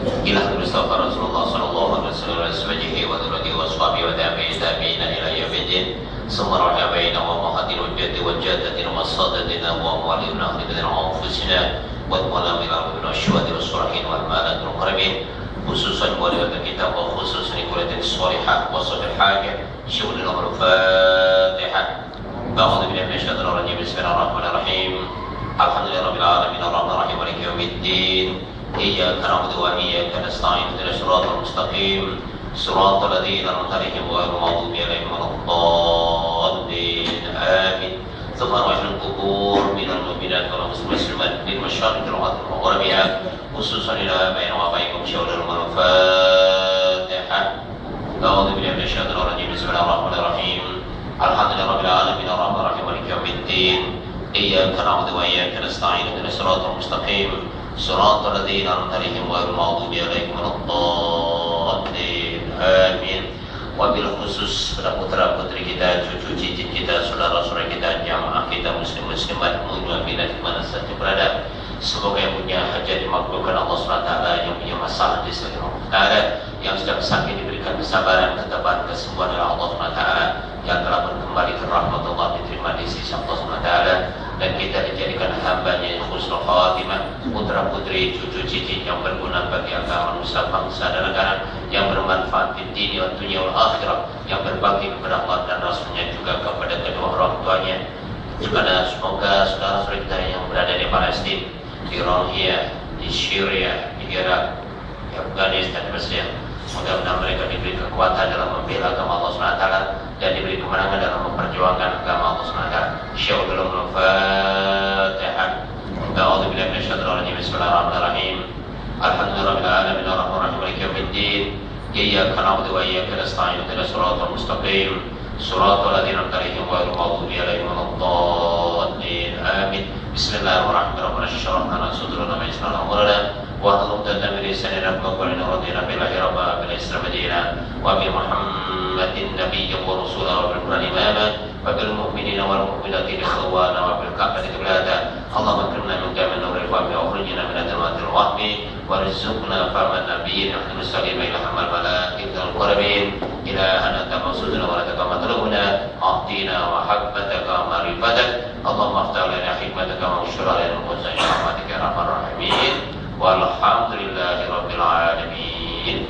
إلى المصطفى رسول الله صلى الله عليه وسلم وأزواجه وذريته وأصحابه وتابعين إلى يوم الدين ثم رجع بين وأمهات الوجد وجدتنا وصادتنا وأموالنا وأهلنا وأنفسنا وأموالنا من الأرض والشهداء والصالحين والملائكة المقربين خصوصا ولد الكتاب وخصوصا ولد الصالحات وصف الحاجة شغل الأمر الفاتحة أعوذ بالله من الشيطان الرجيم بسم الله الرحمن الرحيم الحمد لله رب العالمين الرحمن الرحيم مالك يوم الدين إياك نعبد وإياك نستعين اهدنا الصراط المستقيم صراط الذين أنعمت عليهم غير المغضوب عليهم ولا الضالين آمين ثم رجل القبور من المؤمنات والمسلمات للمشارق والمغرب وغربها خصوصا إلى آبائنا وآبائكم شهود الفاتحة أعوذ بالله من الشيطان الرجيم بسم الله الرحمن الرحيم الحمد لله رب العالمين الرحمن الرحيم مالك يوم الدين إياك نعبد وإياك نستعين اهدنا الصراط المستقيم صراط الذين أنعمت عليهم غير المغضوب عليهم ولا الضالين آمين. Wabil khusus pada putra putri kita, cucu cicit kita, saudara-saudara kita, jamaah kita, muslim-muslimat, mu'minat di mana saja berada. Semoga yang punya hajat dimakbulkan Allah SWT, yang punya masalah disediakan Allah SWT, yang sedang sakit diberikan kesabaran, ketabahan, kesembuhan oleh Allah SWT, yang telah kembali ke rahmat Allah diterima di sisi Allah SWT, dan kita dijadikan hambanya yang husnul khatimah, putra putri, cucu cicit yang berguna bagi agama, nusa, bangsa dan negara, yang bermanfaat di dunia, dunia wal akhirah, yang berbakti kepada Allah dan Rasulnya, juga kepada kedua orang tuanya. Juga semoga saudara-saudara kita yang berada di Palestina, di Rohingya, di Syria, di Irak, di Afghanistan, di Mesir, mudah-mudahan mereka diberi kekuatan dalam membela agama Allah SWT dan diberi kemenangan dalam memperjuangkan agama Allah SWT. Syaudalam al-Fatihah. A'udzu billahi minasyaitonir rajim. Bismillahirrahmanirrahim. Alhamdulillahirabbil alamin arrahmanirrahim maliki yaumiddin. Iyyaka na'budu wa iyyaka nasta'in ihdinas siratal mustaqim. Siratal ladzina an'amta 'alaihim ghairil maghdubi 'alaihim waladdallin. Amin. Bismillahirrahmanirrahim. Syarahna sadrana wa yassirna amrana wa hlul min lisanina yafqahu radina billahi rabbil alamin islamina wa bi Muhammadin nabiyyin wa rasulan wa bil qur'ani imama wa bil mu'minina wal mu'minati ikhwana wa bil ka'bati qiblata. Allahumma akrimna min jamin nuril fahmi wa akhrijna min adh-dhulumati wahmi warzuqna fahman nabiyyin ahli salima ila hamal malaikatil qarabin ila anata mawsuduna wa lataka matlubuna a'tina wa habbataka marifatak. Allahumma aftah lana hikmataka wa syura lana qudsa rahmatika ya arhamar rahimin. Walhamdulillahi rabbil alamin.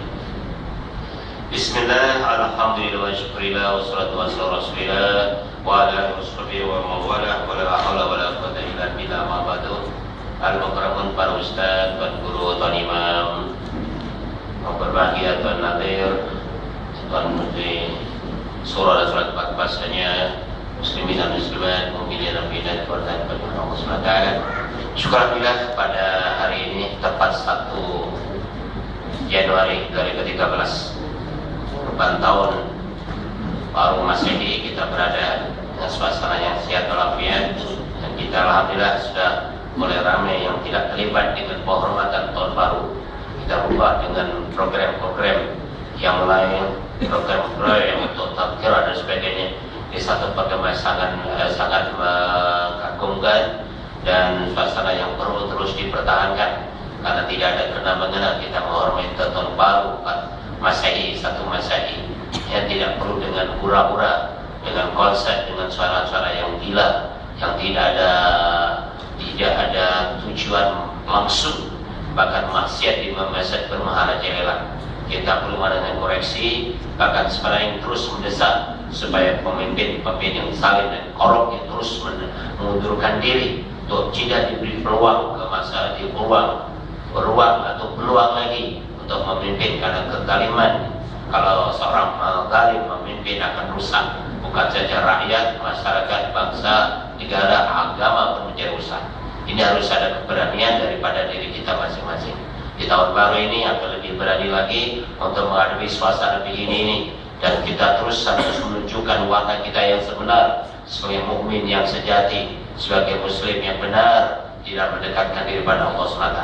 Bismillah, alhamdulillah wa syukurillah wa salatu wa salam rasulillah wa ala alihi wa mawalah wa la hawla wa la quwwata illa billah ma ba'du. Al-mukarramun para ustaz, tuan guru, tuan imam, yang berbahagia tuan nadir, tuan menteri surah dan surat 4 bahasanya, muslimin dan muslimat, mu'minin dan mu'minat, keluarga dan Allah SWT. Syukurillah pada hari ini tepat 1 Januari 2013, lebaran tahun baru Masehi, kita berada dengan suasana yang sehat walafiat, dan kita alhamdulillah sudah mulai ramai yang tidak terlibat dengan penghormatan tahun baru. Kita ubah dengan program-program yang lain, program-program untuk tazkirah dan sebagainya. Di satu program yang sangat mengagumkan dan suasana yang perlu terus dipertahankan, karena tidak ada kena-mengena kita menghormati tahun baru Masehi, 1 Masehi, yang tidak perlu dengan hura-hura, dengan konsep, dengan suara-suara yang gila, yang tidak ada tujuan maksud, bahkan maksiat di masjid bermaharajalela. Kita perlu dengan koreksi, bahkan sebenarnya terus mendesak supaya pemimpin-pemimpin yang saling dan korup yang terus mengundurkan diri untuk tidak diberi peluang ke masa di peluang atau peluang lagi untuk memimpin, karena kezaliman, kalau seorang zalim memimpin akan rusak bukan saja rakyat, masyarakat, bangsa, negara, agama pun menjadi rusak. Ini harus ada keberanian daripada diri kita masing-masing. Di tahun baru ini akan lebih berani lagi untuk menghadapi suasana begini ini, dan kita terus harus menunjukkan warna kita yang sebenar sebagai mukmin yang sejati, sebagai muslim yang benar, tidak mendekatkan diri pada Allah SWT.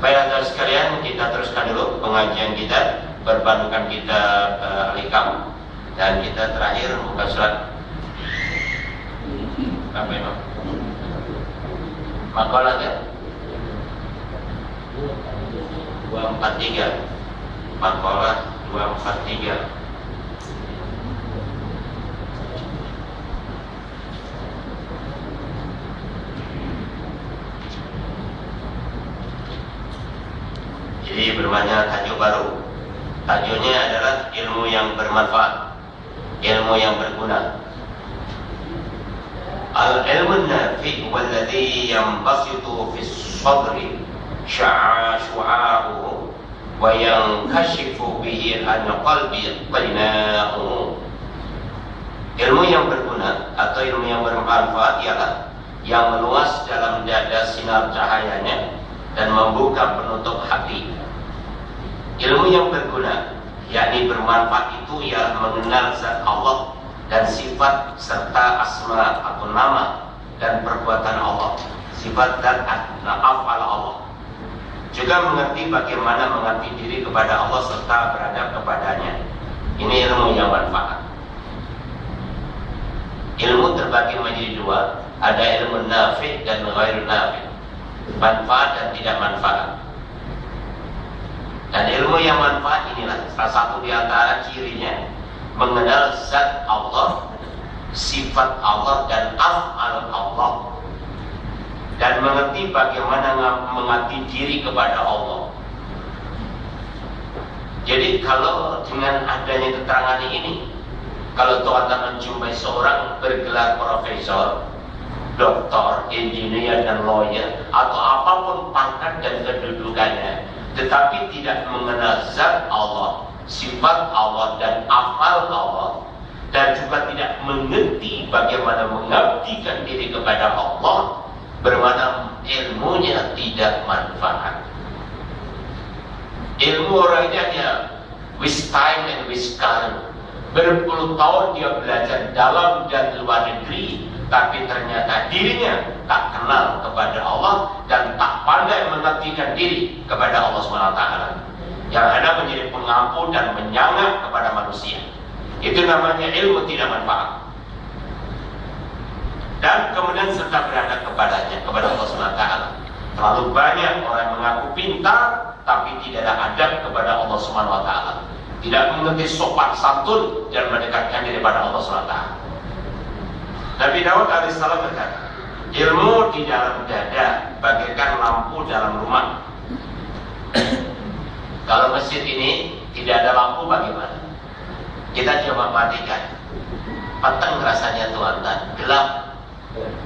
Baiklah sekalian, kita teruskan dulu pengajian kita, berpandukan kitab Al-Hikam, dan kita terakhir buka surat apa Imam? Makalah ya? 243. Makalah 243. Jadi bermakna tajuk baru. Tajuknya adalah ilmu yang bermanfaat, ilmu yang berguna. Al-ilmu nafi' walladhi yanbasitu fi sadri syu'a'uhu wa yankashifu bihi an qalbi qina'uhu. Ilmu yang berguna atau ilmu yang bermanfaat ialah yang meluas dalam dada sinar cahayanya dan membuka penutup hati. Ilmu yang berguna, yakni bermanfaat, itu ialah mengenal zat Allah dan sifat serta asma atau nama dan perbuatan Allah, sifat dan af'al Allah. Juga mengerti bagaimana mengabdi diri kepada Allah serta beradab kepadanya. Ini ilmu yang manfaat. Ilmu terbagi menjadi dua, ada ilmu nafi' dan ghairun nafi', manfaat dan tidak manfaat. Dan ilmu yang manfaat inilah salah satu di antara cirinya mengenal zat Allah, sifat Allah dan af'al Allah, dan mengerti bagaimana mengabdi diri kepada Allah. Jadi kalau dengan adanya keterangan ini, kalau teman-teman menjumpai seorang bergelar profesor, doktor, engineer dan lawyer atau apapun pangkat dan kedudukannya, tetapi tidak mengenal zat Allah, sifat Allah dan afal Allah, dan juga tidak mengerti bagaimana mengabdikan diri kepada Allah, bermakna ilmunya tidak manfaat. Ilmu orangnya hanya waste time and waste current. Berpuluh tahun dia belajar dalam dan luar negeri, tapi ternyata dirinya tak kenal kepada Allah dan tak pandai mengabdikan diri kepada Allah SWT, yang hanya menjadi pengampu dan menyangka kepada manusia. Itu namanya ilmu tidak manfaat. Dan kemudian serta beradab kepadanya, kepada Allah SWT. Terlalu banyak orang mengaku pintar tapi tidak ada adab kepada Allah SWT, tidak mengerti sopan santun dan mendekatkan diri pada Allah SWT. Nabi Daud alaihissalam berkata, ilmu di dalam dada bagaikan lampu dalam rumah. Kalau masjid ini tidak ada lampu bagaimana? Kita coba matikan. Peteng rasanya tuan-tuan, gelap.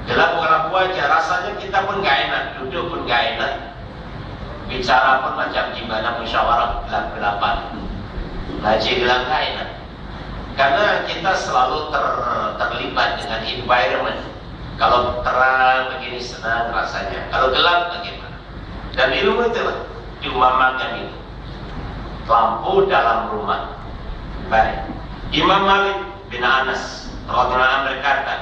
Gelap bukan lampu aja, rasanya kita pun gak enak, duduk pun gak enak, bicara pun macam gimana musyawarah gelap-gelapan, ngaji gelap gak enak. Karena kita selalu terlibat dengan environment. Kalau terang begini senang rasanya, kalau gelap bagaimana? Dan ilmu itulah diumpamakan itu, lampu dalam rumah. Baik, Imam Malik bin Anas radhiyallahu anhu berkata,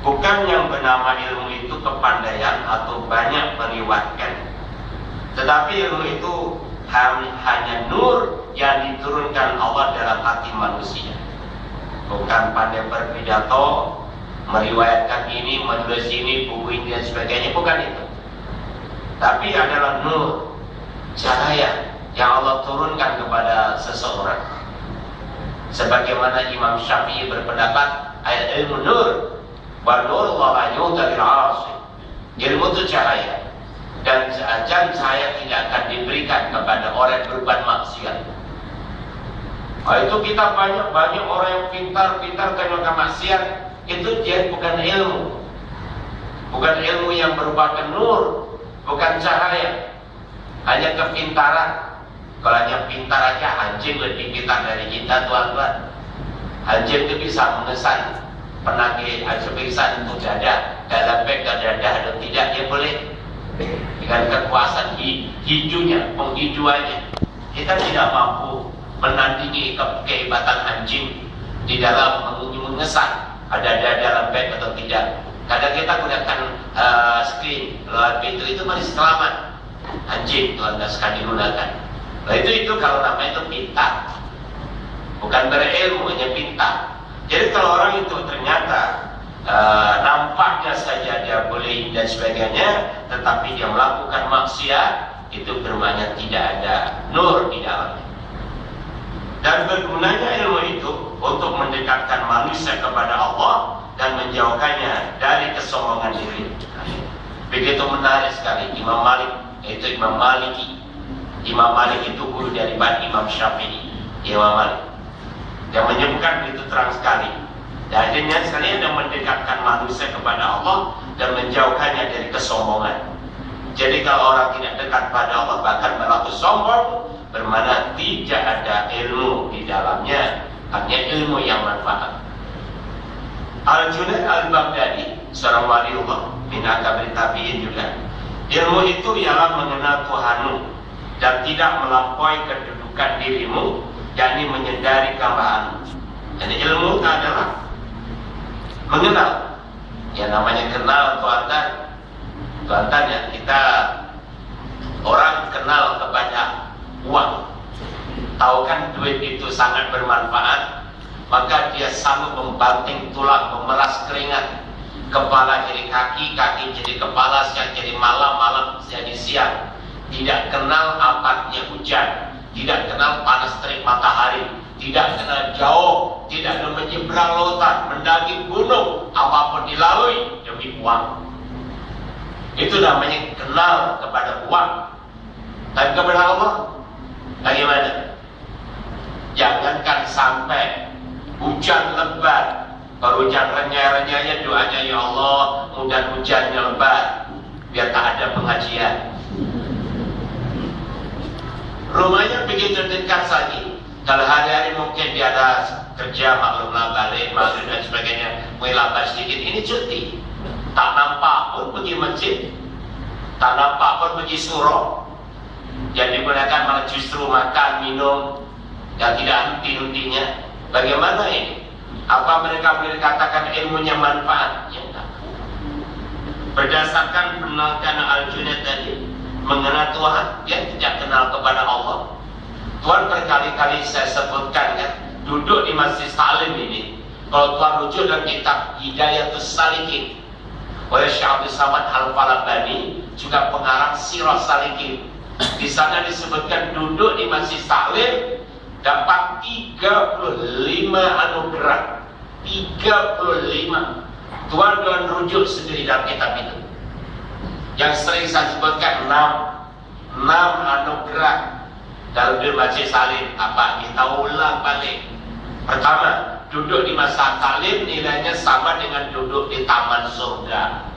bukan yang bernama ilmu itu kepandaian atau banyak meriwayatkan, tetapi ilmu itu hanya nur yang diturunkan Allah dalam hati manusia. Bukan pandai berpidato, meriwayatkan ini, menulis ini, buku ini dan sebagainya, bukan itu. Tapi adalah nur, cahaya yang Allah turunkan kepada seseorang. Sebagaimana Imam Syafi'i berpendapat, ilmu nur, wa nurullah la yu'ta bil 'asi. Ilmu itu cahaya, dan cahaya tidak akan diberikan kepada orang yang berbuat maksiat. Itu kita banyak orang yang pintar karena maksiat, itu dia bukan ilmu, bukan ilmu yang merupakan nur, bukan cahaya, hanya kepintaran. Kalau hanya pintar aja, anjing lebih pintar dari kita tuan-tuan. Anjing itu bisa mengesan penagih ajubisan untuk dada, dalam beg dan dada atau tidak, dia boleh dengan kekuasaan hijaunya, penghijauannya. Kita tidak mampu menandingi kehebatan anjing di dalam mengesan ada dalam beg atau tidak. Kadang kita gunakan screen lewat pintu, itu masih selamat. Anjing tuan-tuan sekali gunakan. Nah itu kalau namanya itu pintar, bukan berilmu, hanya pintar. Jadi kalau orang itu ternyata nampaknya saja dia boleh dan sebagainya, tetapi dia melakukan maksiat, itu bermakna tidak ada nur di dalamnya. Dan bergunanya ilmu itu untuk mendekatkan manusia kepada Allah dan menjauhkannya dari kesombongan diri. Begitu menarik sekali Imam Malik, yaitu Imam Maliki. Imam Malik itu guru dari Imam Syafi'i, Imam Malik. Dia menyebutkan itu terang sekali. Dan dengan sekalian yang mendekatkan manusia kepada Allah dan menjauhkannya dari kesombongan. Jadi kalau orang tidak dekat pada Allah bahkan berlaku sombong, bermakna tidak ada ilmu di dalamnya, hanya ilmu yang manfaat. Al-Junaid Al-Baghdadi, seorang waliullah min akabir tabi'in juga. Ilmu itu ialah mengenal Tuhanmu dan tidak melampaui kedudukan dirimu, yakni menyadari kelemahanmu. Jadi ilmu itu adalah mengenal. Yang namanya kenal Tuhan yang kita orang kenal kepada uang. Tahu kan duit itu sangat bermanfaat, maka dia sanggup membanting tulang, memeras keringat, kepala jadi kaki, kaki jadi kepala, siang jadi malam, malam jadi siang. Tidak kenal apatnya hujan, tidak kenal panas terik matahari, tidak kenal jauh, tidak menyeberang lautan, mendaki gunung, apapun dilalui demi uang. Itu namanya kenal kepada uang. Tapi kepada Allah bagaimana? Jangankan sampai hujan lebat, baru hujan renyah-renyahnya doanya, ya Allah mudah hujannya lebat biar tak ada pengajian. Rumahnya begitu dekat saja. Kalau hari-hari mungkin dia ada kerja, maklumlah balik, maghrib dan sebagainya, lambat sedikit, ini cuti. Tak nampak pun pergi masjid, tak nampak pun pergi surau. Yang digunakan malah justru makan, minum, dan tidak henti-hentinya. Bagaimana ini? Apa mereka boleh katakan ilmunya manfaat? Ya, tak. Berdasarkan penelitian Al-Junaid tadi, mengenal Tuhan, dia tidak kenal kepada Allah. Tuhan berkali-kali saya sebutkan kan, duduk di Masjid Salim ini. Kalau Tuhan rujuk dalam kitab Hidayatus Salikin oleh Syekh Abdul Samad Al-Falabani, juga pengarang Sirah Salikin. Di sana disebutkan duduk di Masjid Salim dapat 35 anugerah. 35. Tuhan rujuk sendiri dalam kitab itu. Yang sering saya sebutkan 6 anugerah dalam di Masjid Salim. Apa? Kita ulang balik. Pertama, duduk di Masjid Salim nilainya sama dengan duduk di taman surga.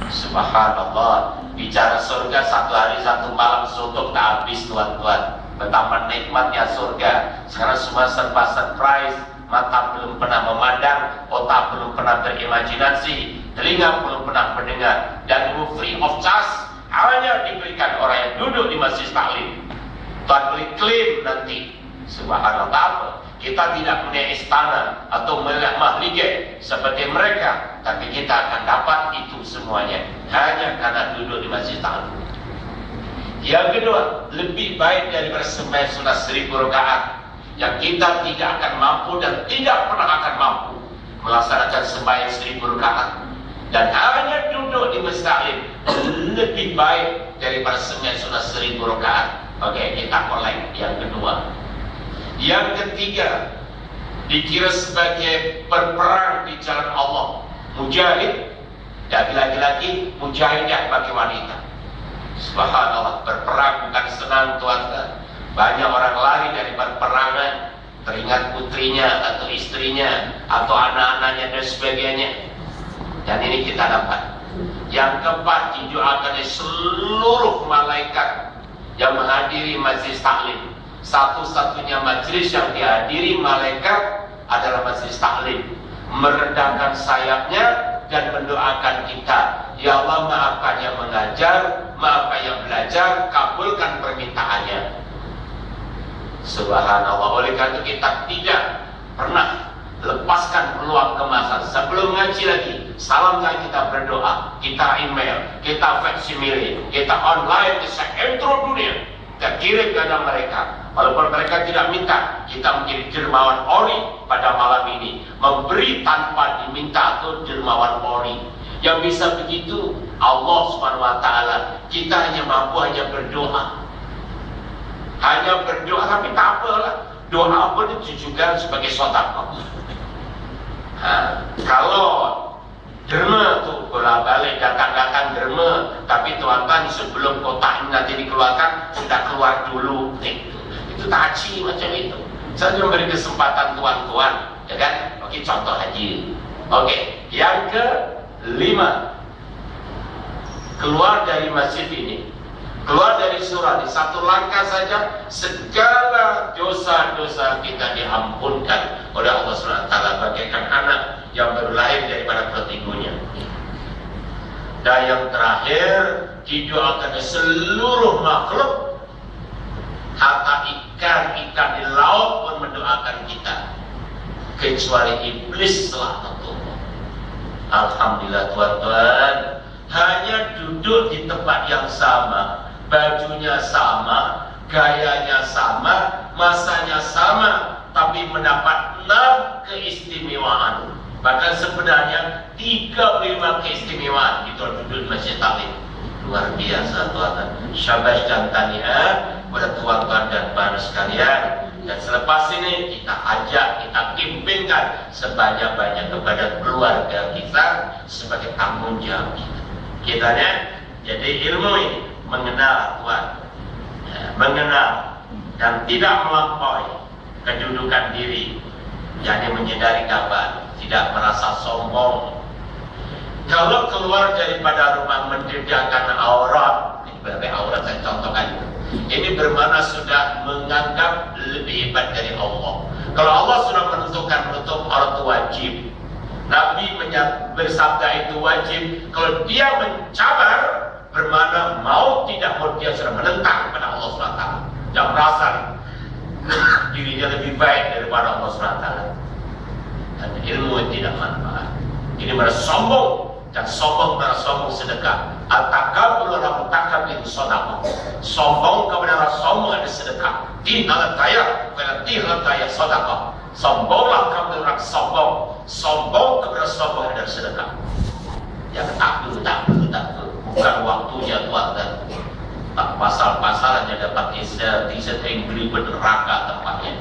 Subhanallah. Bicara surga satu hari satu malam suntuk tak habis tuan-tuan. Betapa nikmatnya surga. Sekarang semua serba surprise. Mata belum pernah memandang, otak belum pernah berimajinasi, telinga belum pernah mendengar, dan free of charge hanya diberikan orang yang duduk di Masjid Salim. Tuan beri klaim nanti. Subhanallah. Kita tidak punya istana atau mahligai seperti mereka, tapi kita akan dapat itu semuanya hanya karena duduk di Masjid Salim. Yang kedua, lebih baik daripada sembahyang sunat 1000 rakaat yang kita tidak akan mampu dan tidak pernah akan mampu melaksanakan sembahyang 1000 rakaat, dan hanya duduk di Masjid Salim lebih baik daripada sembahyang sunat 1000 rakaat. Oke, kita collect yang kedua. Yang ketiga, dikira sebagai berperang di jalan Allah, mujahid, dan lagi-lagi mujahidah bagi wanita. Subhanallah, berperang bukan senang tuan-tuan. Banyak orang lari dari peperangan, teringat putrinya atau istrinya atau anak-anaknya dan sebagainya. Dan ini kita dapat. Yang keempat, didoakan oleh seluruh malaikat yang menghadiri Masjid Salim. Satu-satunya majlis yang dihadiri malaikat adalah Masjid Salim. Merendahkan sayapnya dan mendoakan kita. Ya Allah, maafkan yang mengajar, maafkan yang belajar, kabulkan permintaannya. Subhanallah. Oleh karena itu kita tidak pernah lepaskan peluang kemasan. Sebelum ngaji lagi, salam kali kita berdoa, kita email, kita faksimile, kita online, kita intro dunia, kita kirim kepada mereka. Walaupun mereka tidak minta, kita menjadi dermawan ori pada malam ini, memberi tanpa diminta atau dermawan ori. Yang bisa begitu Allah Subhanahu wa taala. Kita hanya mampu hanya berdoa. hanya berdoa, tapi tak apalah. Doa pun ditujukan sebagai sedekah. Kalau derma tu bolak-balik datang derma, tapi tuan-tuan sebelum kotak ini nanti dikeluarkan sudah keluar dulu. Itu taci macam itu. Saya memberi kesempatan tuan-tuan, ya kan? Oke, contoh haji. Oke, yang kelima, keluar dari masjid ini, keluar dari surah ini, satu langkah saja segala dosa-dosa kita diampunkan oleh Allah SWT bagaikan anak yang baru lahir daripada perut ibunya. Dan yang terakhir, didoakan seluruh makhluk, hatta ikan di laut pun mendoakan kita, kecuali iblis telah tertutup. Alhamdulillah tuan-tuan, hanya duduk di tempat yang sama, bajunya sama, gayanya sama, masanya sama, tapi mendapat 6 keistimewaan. Bahkan sebenarnya 35 keistimewaan itu duduk di Masjid Taklim. Luar biasa tuan-tuan. Syabas dan tahniah kepada tuan-tuan dan para sekalian. Dan selepas ini kita ajak, kita bimbingkan sebanyak-banyak kepada keluarga kita sebagai tanggung jawab kita. Jadi ilmu ini mengenal Tuhan, mengenal dan tidak melampaui kedudukan diri, yakni menyadari kabar, tidak merasa sombong. Kalau keluar daripada rumah mendedahkan aurat, ini berarti aurat saya contohkan. Ini bermakna sudah menganggap lebih hebat dari Allah. Kalau Allah sudah menentukan menutup aurat itu wajib, Nabi bersabda itu wajib. Kalau dia mencabar, bermakna mau tidak mau dia sudah menentang kepada Allah SWT. Yang merasa dirinya lebih baik daripada Allah SWT. Dan ilmu tidak manfaat. Ini merasa sombong. Dan sombong merasa sombong sedekah. At-takabur ala mutakabir sedekah. Sombong kepada rasa sombong ada sedekah. Tihalat daya, kepada tihalat daya sedekah. Sombonglah kamu orang sombong. Sombong kepada sombong ada sedekah. Yang takut. Bukan waktunya tuan-tuan. Pasal-pasal hanya dapat t-shirt Angry Bird neraka tempatnya.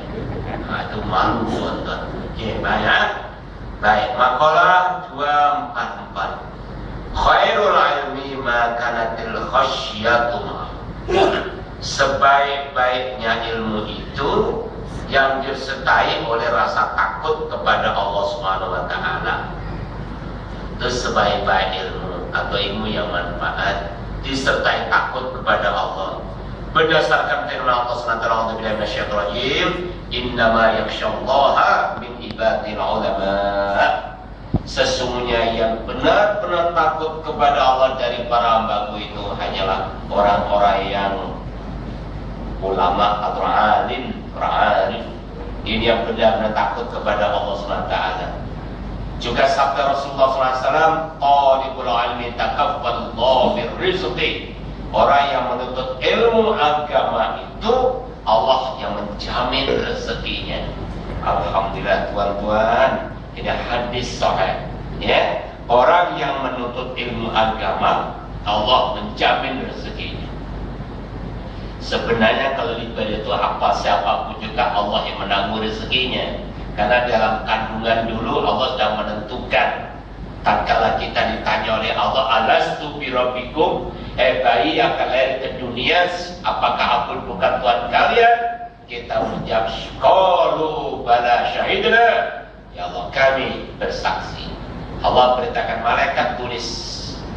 Itu malu tuan-tuan. Oke, baik. Makalah 244. Khairul ilmi ma kanatil khasyatu. Sebaik-baiknya ilmu itu yang disertai oleh rasa takut kepada Allah Subhanahu wa taala. Itu sebaik-baik ilmu atau ilmu yang manfaat disertai takut kepada Allah. Berdasarkan firman Allah SWT, "A'udzubillahi minasyaitonir rajim, innama yakhsyallaha min ibadil ulama." Sesungguhnya yang benar-benar takut kepada Allah dari para hamba-Ku itu hanyalah orang-orang yang ulama atau alim, arif. Ini yang benar-benar takut kepada Allah SWT. Juga sabda Rasulullah SAW, "Talibul ilmi takaffalullahu birrizqi." Orang yang menuntut ilmu agama itu Allah yang menjamin rezekinya. Alhamdulillah tuan-tuan, ini hadis sahih. Ya, orang yang menuntut ilmu agama Allah menjamin rezekinya. Sebenarnya kalau ibadah itu apa siapapun juga Allah yang menanggung rezekinya. Karena dalam kandungan dulu Allah sudah menentukan. Tatkala kita ditanya oleh Allah, "Alastu bi rabbikum?" Bayi yang akan lahir ke dunia, apakah aku bukan Tuhan kalian? Kita menjawab, "Qalu bala syahidna." Ya Allah, kami bersaksi. Allah perintahkan malaikat tulis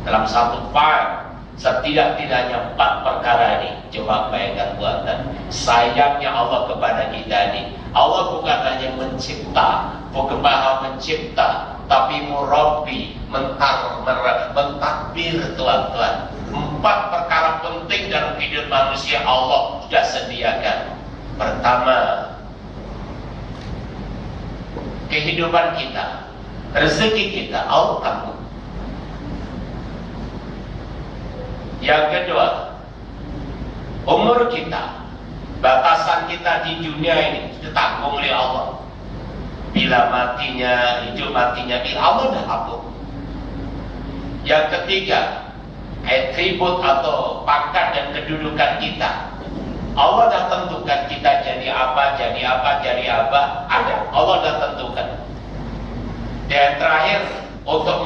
dalam satu file setidak-tidaknya 4 perkara ini. Coba bayangkan buatan sayangnya Allah kepada kita ini. Allah bukan hanya mencipta, bukan maha mencipta, tapi murabbi, mentadbir tuan-tuan. 4 perkara penting dalam hidup manusia Allah sudah sediakan. Pertama, kehidupan kita, rezeki kita Allah tanggung. Yang kedua, umur kita, batasan kita di dunia ini ditanggung oleh Allah. Bila matinya, hidup matinya, Allah dah atur. Yang ketiga, atribut atau pangkat dan kedudukan kita, Allah dah tentu. jadi apa, ada. Allah dah tentukan. Dan terakhir, untuk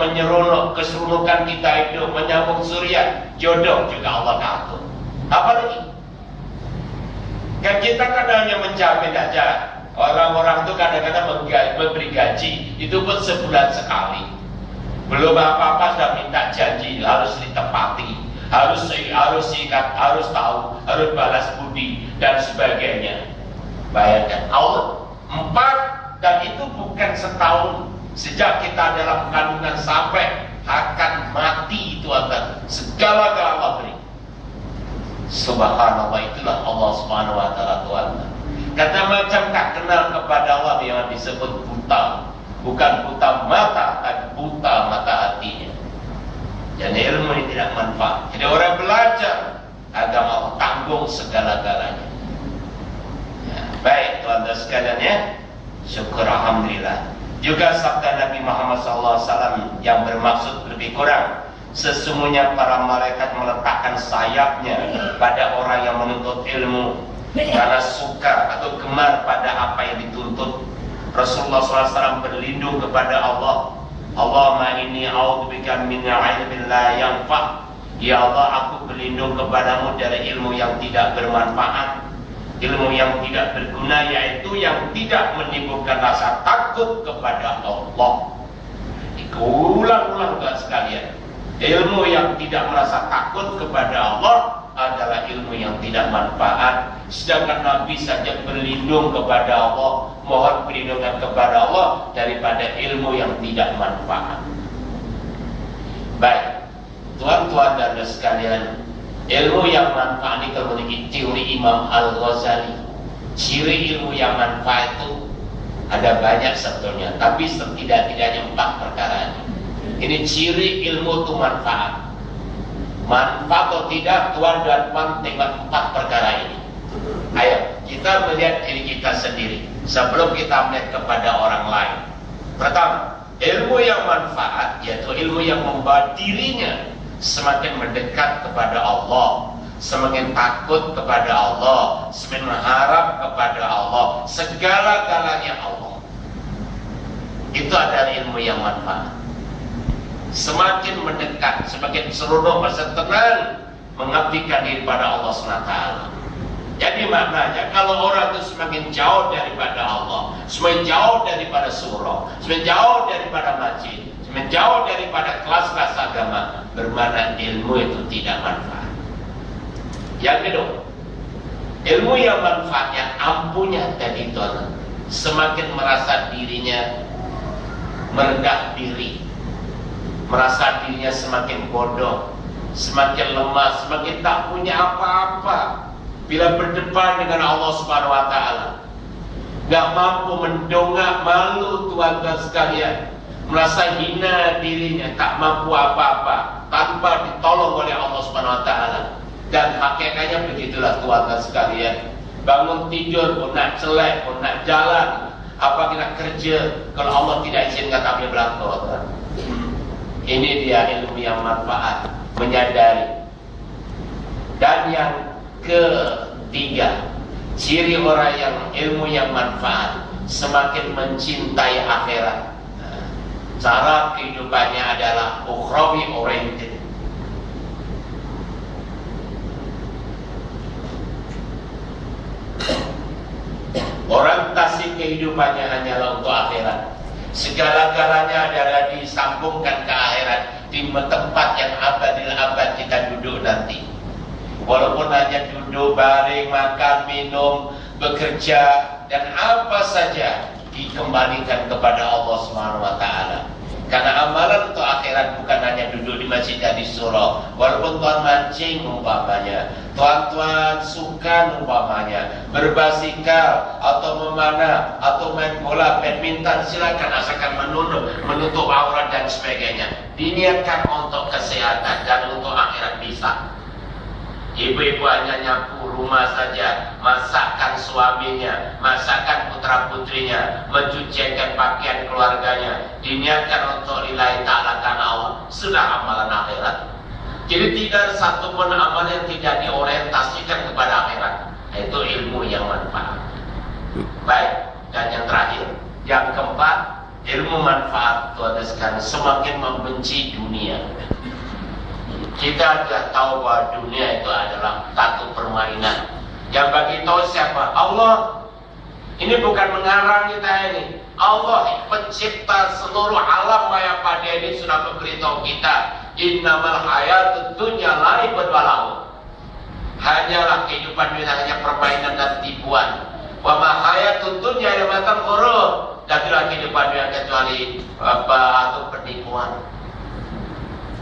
keserunukan kita hidup, menyambung suriat, jodoh juga Allah atur. Apa lagi? Kan kita kan hanya menjamin aja. Orang-orang itu kadang-kadang memberi gaji, itu pun sebulan sekali. Belum apa-apa sudah minta janji, harus ditepati, harus sikat, harus tahu, harus balas budi dan sebagainya. Bayangkan Allah 4, dan itu bukan setahun. Sejak kita dalam kandungan sampai akan mati, itu akan segala Allah beri. Subhanallah, itulah Allah Subhanahu wa taala Tuhan. Kata macam tak kenal kepada Allah yang disebut buta. Bukan buta mata, tapi buta mata hatinya. Jadi ilmu ini tidak manfaat. Jadi orang belajar agama Allah, tanggung segala-galanya. Ya, baik tuan-tuan sekalian ya. Syukur alhamdulillah. Juga sabda Nabi Muhammad SAW yang bermaksud lebih kurang, sesungguhnya para malaikat meletakkan sayapnya pada orang yang menuntut ilmu karena suka atau gemar pada apa yang dituntut. Rasulullah SAW berlindung kepada Allah. Allahumma inni a'udzubika min ilmin la yanfa'. Ya Allah, aku berlindung kepadamu dari ilmu yang tidak bermanfaat, ilmu yang tidak berguna, yaitu yang tidak menimbulkan rasa takut kepada Allah. Ulang-ulang tuan sekalian, ilmu yang tidak merasa takut kepada Allah adalah ilmu yang tidak manfaat. Sedangkan Nabi saja berlindung kepada Allah, mohon perlindungan kepada Allah daripada ilmu yang tidak manfaat. Baik, tuan-tuan dan sekalian, ilmu yang manfaat ini kalau memiliki teori Imam Al-Ghazali. Ciri ilmu yang manfaat itu ada banyak sebetulnya, tapi setidak-tidaknya 4 perkara ini. Ini ciri ilmu itu manfaat. Manfaat atau tidak, tuan dan puan tengok 4 perkara ini. Ayo, kita melihat diri kita sendiri sebelum kita melihat kepada orang lain. Pertama, ilmu yang manfaat yaitu ilmu yang membawa dirinya semakin mendekat kepada Allah, semakin takut kepada Allah, semakin mengharap kepada Allah, segala-galanya Allah. Itu adalah ilmu yang manfaat. Semakin mendekat, semakin seronok, masa tenang mengabdikan diri pada Allah SWT. Jadi maknanya, kalau orang itu semakin jauh daripada Allah, semakin jauh daripada surah, semakin jauh daripada masjid, semakin jauh daripada kelas-kelas agama, bermakna ilmu itu tidak manfaat. Yang kedua, ilmu yang manfaatnya ampunya tadi itu, semakin merasa dirinya merendah diri, merasa dirinya semakin bodoh, semakin lemah, semakin tak punya apa-apa. Bila berdepan dengan Allah Subhanahu wa taala, gak mampu mendongak, malu tuan-tuan sekalian, merasa hina dirinya, tak mampu apa-apa tanpa ditolong oleh Allah Subhanahu wa taala. Dan hakikatnya begitulah tuan-tuan sekalian. Bangun tidur pun nak celek, pun nak jalan, apa kita kerja, kalau Allah tidak izinkan kami berlaku. Ini dia ilmu yang manfaat, menyadari. Dan yang ketiga, ciri orang yang ilmu yang manfaat, semakin mencintai akhirat. Cara kehidupannya adalah ukhrawi oriented. Orientasi kehidupannya hanyalah untuk akhirat. Segala-galanya adalah disambungkan ke akhirat, di tempat yang abadil abad kita duduk nanti. Walaupun hanya duduk, baring, makan, minum, bekerja, dan apa saja dikembalikan kepada Allah Subhanahu wa taala. Karena amalan untuk akhirat bukan hanya duduk di masjid dan di surau. Walaupun tuan mancing umpamanya, tuan-tuan suka umpamanya, berbasikal atau memanah atau main bola, badminton, silakan asalkan menutup aurat dan sebagainya. Diniatkan untuk kesehatan dan untuk akhirat bisa. Ibu-ibu hanya nyapu rumah saja, masakkan suaminya, masakkan putra-putrinya, mencucikan pakaian keluarganya, diniatkan untuk lillahi ta'ala karena Allah, sudah amalan akhirat. Jadi tidak satu pun amalan yang tidak diorientasikan kepada akhirat, itu ilmu yang manfaat. Baik, dan yang terakhir, yang keempat, ilmu manfaat Tuhan sekalian semakin membenci dunia. Kita sudah tahu bahwa dunia itu adalah satu permainan. Yang bagi tahu siapa? Allah. Ini bukan mengarang kita ini. Allah pencipta seluruh alam maya pada ini sudah memberitahu kita, innamal hayatud dunya laibun wa lahu. Hanyalah kehidupan dunia hanya permainan dan tipuan. Wa ma hayatud dunya illa mata'ul ghurur. Dan tidak kehidupan dunia kecuali atau penipuan.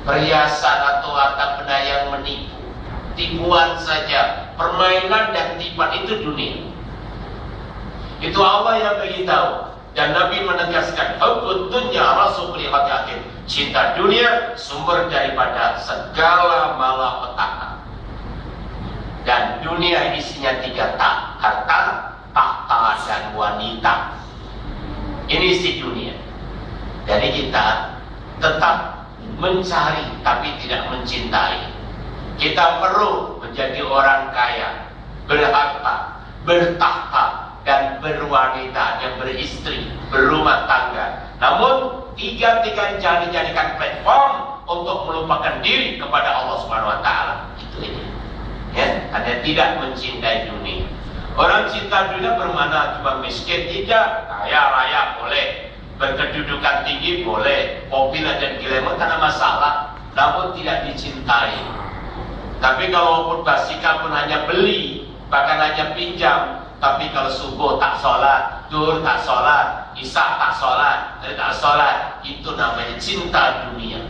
Perhiasan atau harta benda yang menipu. Tipuan saja. Permainan dan tipuan itu dunia. Itu Allah yang beritahu. Dan Nabi menegaskan, hubbud dunya rasul li hadiatin. Cinta dunia sumber daripada segala malapetaka. Dan dunia isinya 3 tak, harta, tahta, dan wanita. Ini isi dunia. Jadi kita tetap mencari tapi tidak mencintai. Kita perlu menjadi orang kaya, berharta, bertahta, dan berwanita, yang beristri, berumah tangga. Namun tiga-tiga dijadikan platform untuk melupakan diri kepada Allah Subhanahu Wa Taala. Itu ini. Ya, Anda tidak mencintai dunia. Orang cinta dunia bermana cuma miskin tidak, kaya raya boleh, berkedudukan tinggi boleh, populer dan glamour karena masalah, namun tidak dicintai. Tapi kalau pun basikal pun hanya beli, bahkan hanya pinjam. Tapi kalau subuh tak sholat, duhur tak sholat, isya tak sholat, tak sholat, itu namanya cinta dunia.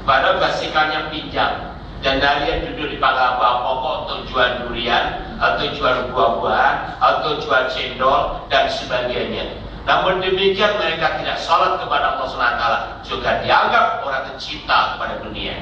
Padahal basikalnya pinjam, dan dia duduk di pagar buah pokok untuk jual durian, atau jual buah-buahan, atau jual cendol dan sebagainya. Namun demikian mereka tidak sholat kepada Allah SWT, juga dianggap orang cinta kepada dunia.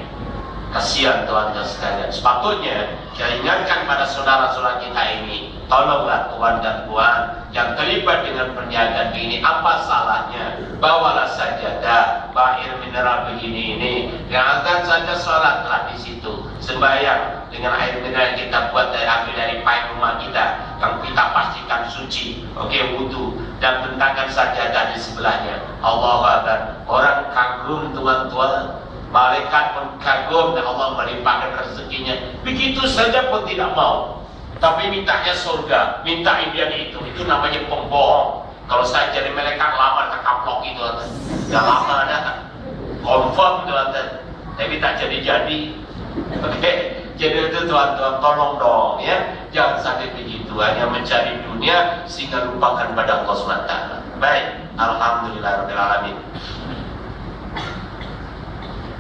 Kasihan Tuhan dan sekalian. Sepatutnya kita ingatkan pada saudara-saudara kita ini, tolonglah Tuhan dan Puan yang terlibat dengan perniagaan ini, apa salahnya? Bawalah sajadah, air mineral begini ini, yang akan saja sholatlah di situ, sembahyang dengan air mineral yang kita buat ambil dari pipe rumah kita, yang kita pastikan suci, wudu, dan bentangkan sajadah di sebelahnya. Allahu Akbar. Orang kagum Tuhan. Malaikat pun kagum dan Allah melimpahkan rezekinya. Begitu saja pun tidak mau. Tapi mintanya surga, minta impian itu namanya pembohong. Kalau saya jadi malaikat lama terkaplok itu, udah lama dah, confirm tuan. Tapi tak jadi. Oke, jadi itu tuan tolong dong ya, jangan sampai begitu hanya mencari dunia sehingga lupakan pada Allah SWT. Baik, alhamdulillahirabbil alamin.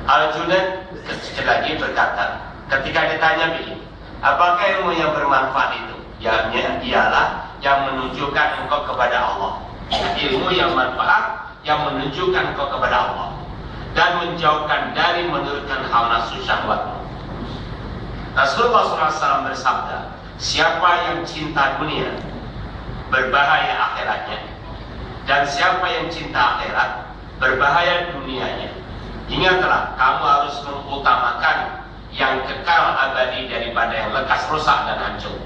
Al-Junaid sekali lagi berkata, ketika ditanya begini, apakah ilmu yang bermanfaat itu? Jawabnya ialah yang menunjukkan engkau kepada Allah. Ilmu yang manfaat yang menunjukkan engkau kepada Allah dan menjauhkan dari menurutkan hawa nafsu syahwatmu. Rasulullah SAW bersabda, siapa yang cinta dunia berbahaya akhiratnya, dan siapa yang cinta akhirat berbahaya dunianya. Ingatlah, kamu harus mengutamakan yang kekal abadi daripada yang lekas rusak dan hancur.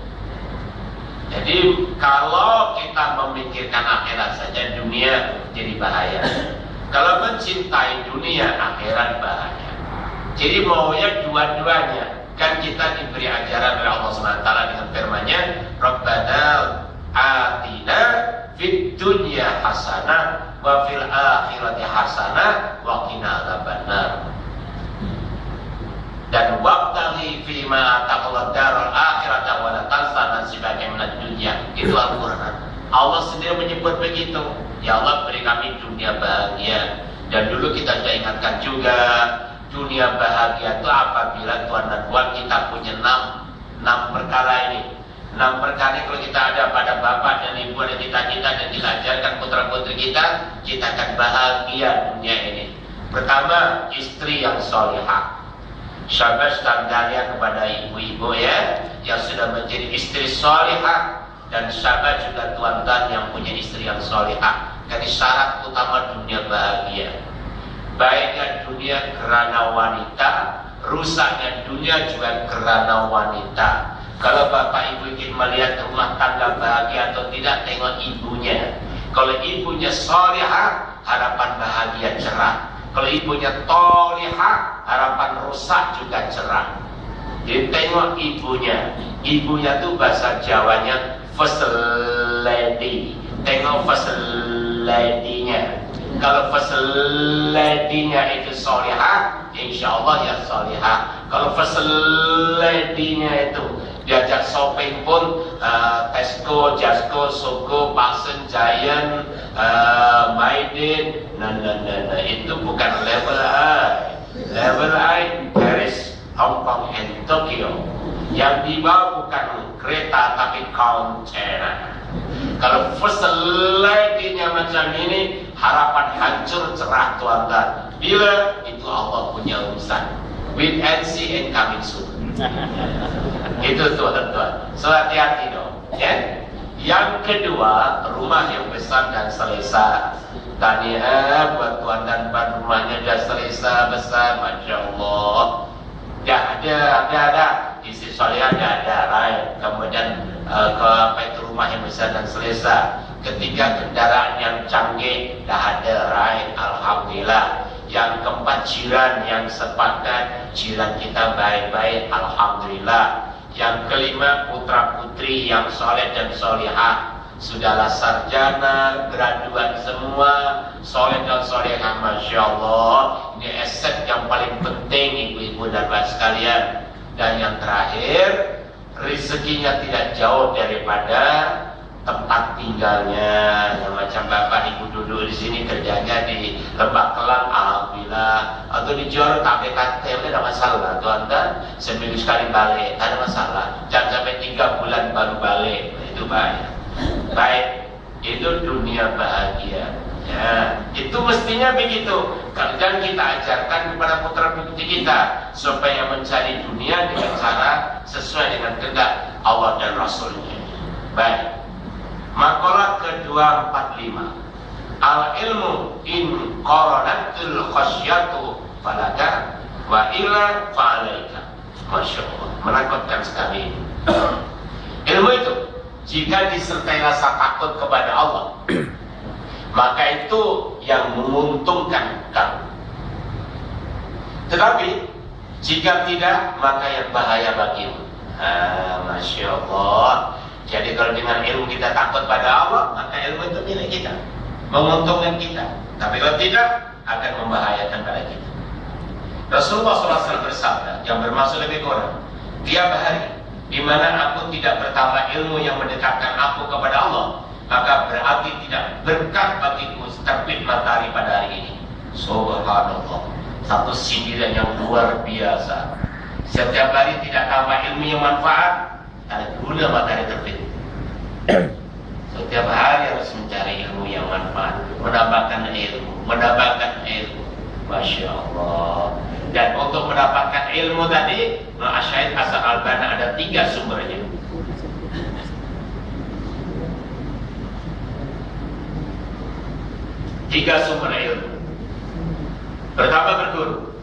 Jadi kalau kita memikirkan akhirat saja, dunia jadi bahaya. Kalau mencintai dunia, akhirat bahaya. Jadi maunya dua-duanya. Kan kita diberi ajaran oleh Allah SWT dengan firman-Nya, Rabbana atina fid dunya hasanah wa fil akhirati hasanah wa qina adzabannar. Dan wabtaghi fima ataqallahu daral akhirata wa la tansa nasibaka minad dunya. Itu Al-Qur'an. Allah sendiri menyebut begitu. Ya Allah, beri kami dunia bahagia. Dan dulu kita sudah ingatkan juga, dunia bahagia itu apabila Tuhan dan Tuhan kita punya 6 perkara ini. 6 perkara kalau kita ada pada bapak dan ibu dan cita-cita dan kita ajarkan putra-putri kita akan bahagia dunia ini. Pertama, istri yang solihah. Syabas tandanya kepada ibu-ibu ya, yang sudah menjadi istri solihah, dan syabas juga tuan-tuan yang punya istri yang solihah. Jadi syarat utama dunia bahagia. Baiknya dunia karena wanita, rusaknya dunia juga karena wanita. Kalau bapak ibu ingin melihat rumah tangga bahagia atau tidak, tengok ibunya. Kalau ibunya salihah, harapan bahagia cerah. Kalau ibunya tolihah, harapan rusak juga cerah. Jadi tengok ibunya. Ibunya tuh bahasa Jawanya first lady. Tengok first lady-nya. Kalau first lady-nya itu solihah, insya Allah ya solihah. Kalau first lady-nya itu diajak shopping pun Tesco, Jasco, Sogo, Pasen, Giant, Maidin, nah, itu bukan level I. Level I, Paris, Hong Kong, and Tokyo. Yang dibawa bukan kereta tapi kontainer. Kalau first lady-nya macam ini, harapan hancur cerah tuan-tuan. Bila itu Allah punya urusan. With NC and coming soon. Itu tuan-tuan. So hati-hati dong. Ya. Yang kedua, rumah yang besar dan selesa. Tahniah buat tuan dan puan, rumahnya sudah selesa besar, masya Allah. Ya ada. Isi soalnya ada, right? Kemudian itu rumah yang besar dan selesa. Ketiga, kendaraan yang canggih dah ada, right? Alhamdulillah. Yang keempat, jiran yang sepakat, jiran kita baik-baik, alhamdulillah. Yang kelima, putra-putri yang soleh dan solihah, sudahlah sarjana, graduan semua, soleh dan solihah, masya Allah. Ini aset yang paling penting ibu-ibu dan bapak sekalian. Dan yang terakhir, rezekinya tidak jauh daripada tempat tinggalnya. Yang macam bapak ibu duduk di sini, kerjanya di Lembah Kelang, alhamdulillah. Atau di Johor, KPKT, tidak ada masalah tuan-tuan. Seminggu sekali balik, tak ada masalah. Jangan sampai 3 bulan baru balik, itu baik. Baik, itu dunia bahagia. Ya, itu mestinya begitu. Dan kita ajarkan kepada putra-putri kita supaya mencari dunia dengan cara sesuai dengan kehendak Allah dan Rasulnya. Baik. Makalah ke-245. Al-ilmu in qaranatul khasyatu falaka wa ila fa'alaika. Masya Allah, menakutkan sekali. Ilmu itu jika disertai rasa takut kepada Allah, maka itu yang menguntungkan kamu. Tetapi jika tidak, maka yang bahaya bagimu. Masya Allah. Jadi kalau dengan ilmu kita takut pada Allah, maka ilmu itu milik kita, menguntungkan kita. Tapi kalau tidak, akan membahayakan pada kita. Rasulullah SAW bersabda, yang bermaksud lebih kurang, tiap hari di mana aku tidak bertambah ilmu yang mendekatkan aku kepada Allah, maka berarti tidak berkah bagiku terbit matahari pada hari ini. Subhanallah. Satu sindiran yang luar biasa. Setiap hari tidak tambah ilmu yang manfaat, ada guna matahari terbit. Setiap hari harus mencari ilmu yang manfaat, mendapatkan ilmu. Masya Allah. Dan untuk mendapatkan ilmu tadi, Syekh Hasan Al-Banna ada 3 sumbernya. Tiga sumber ilmu. Pertama, berguru.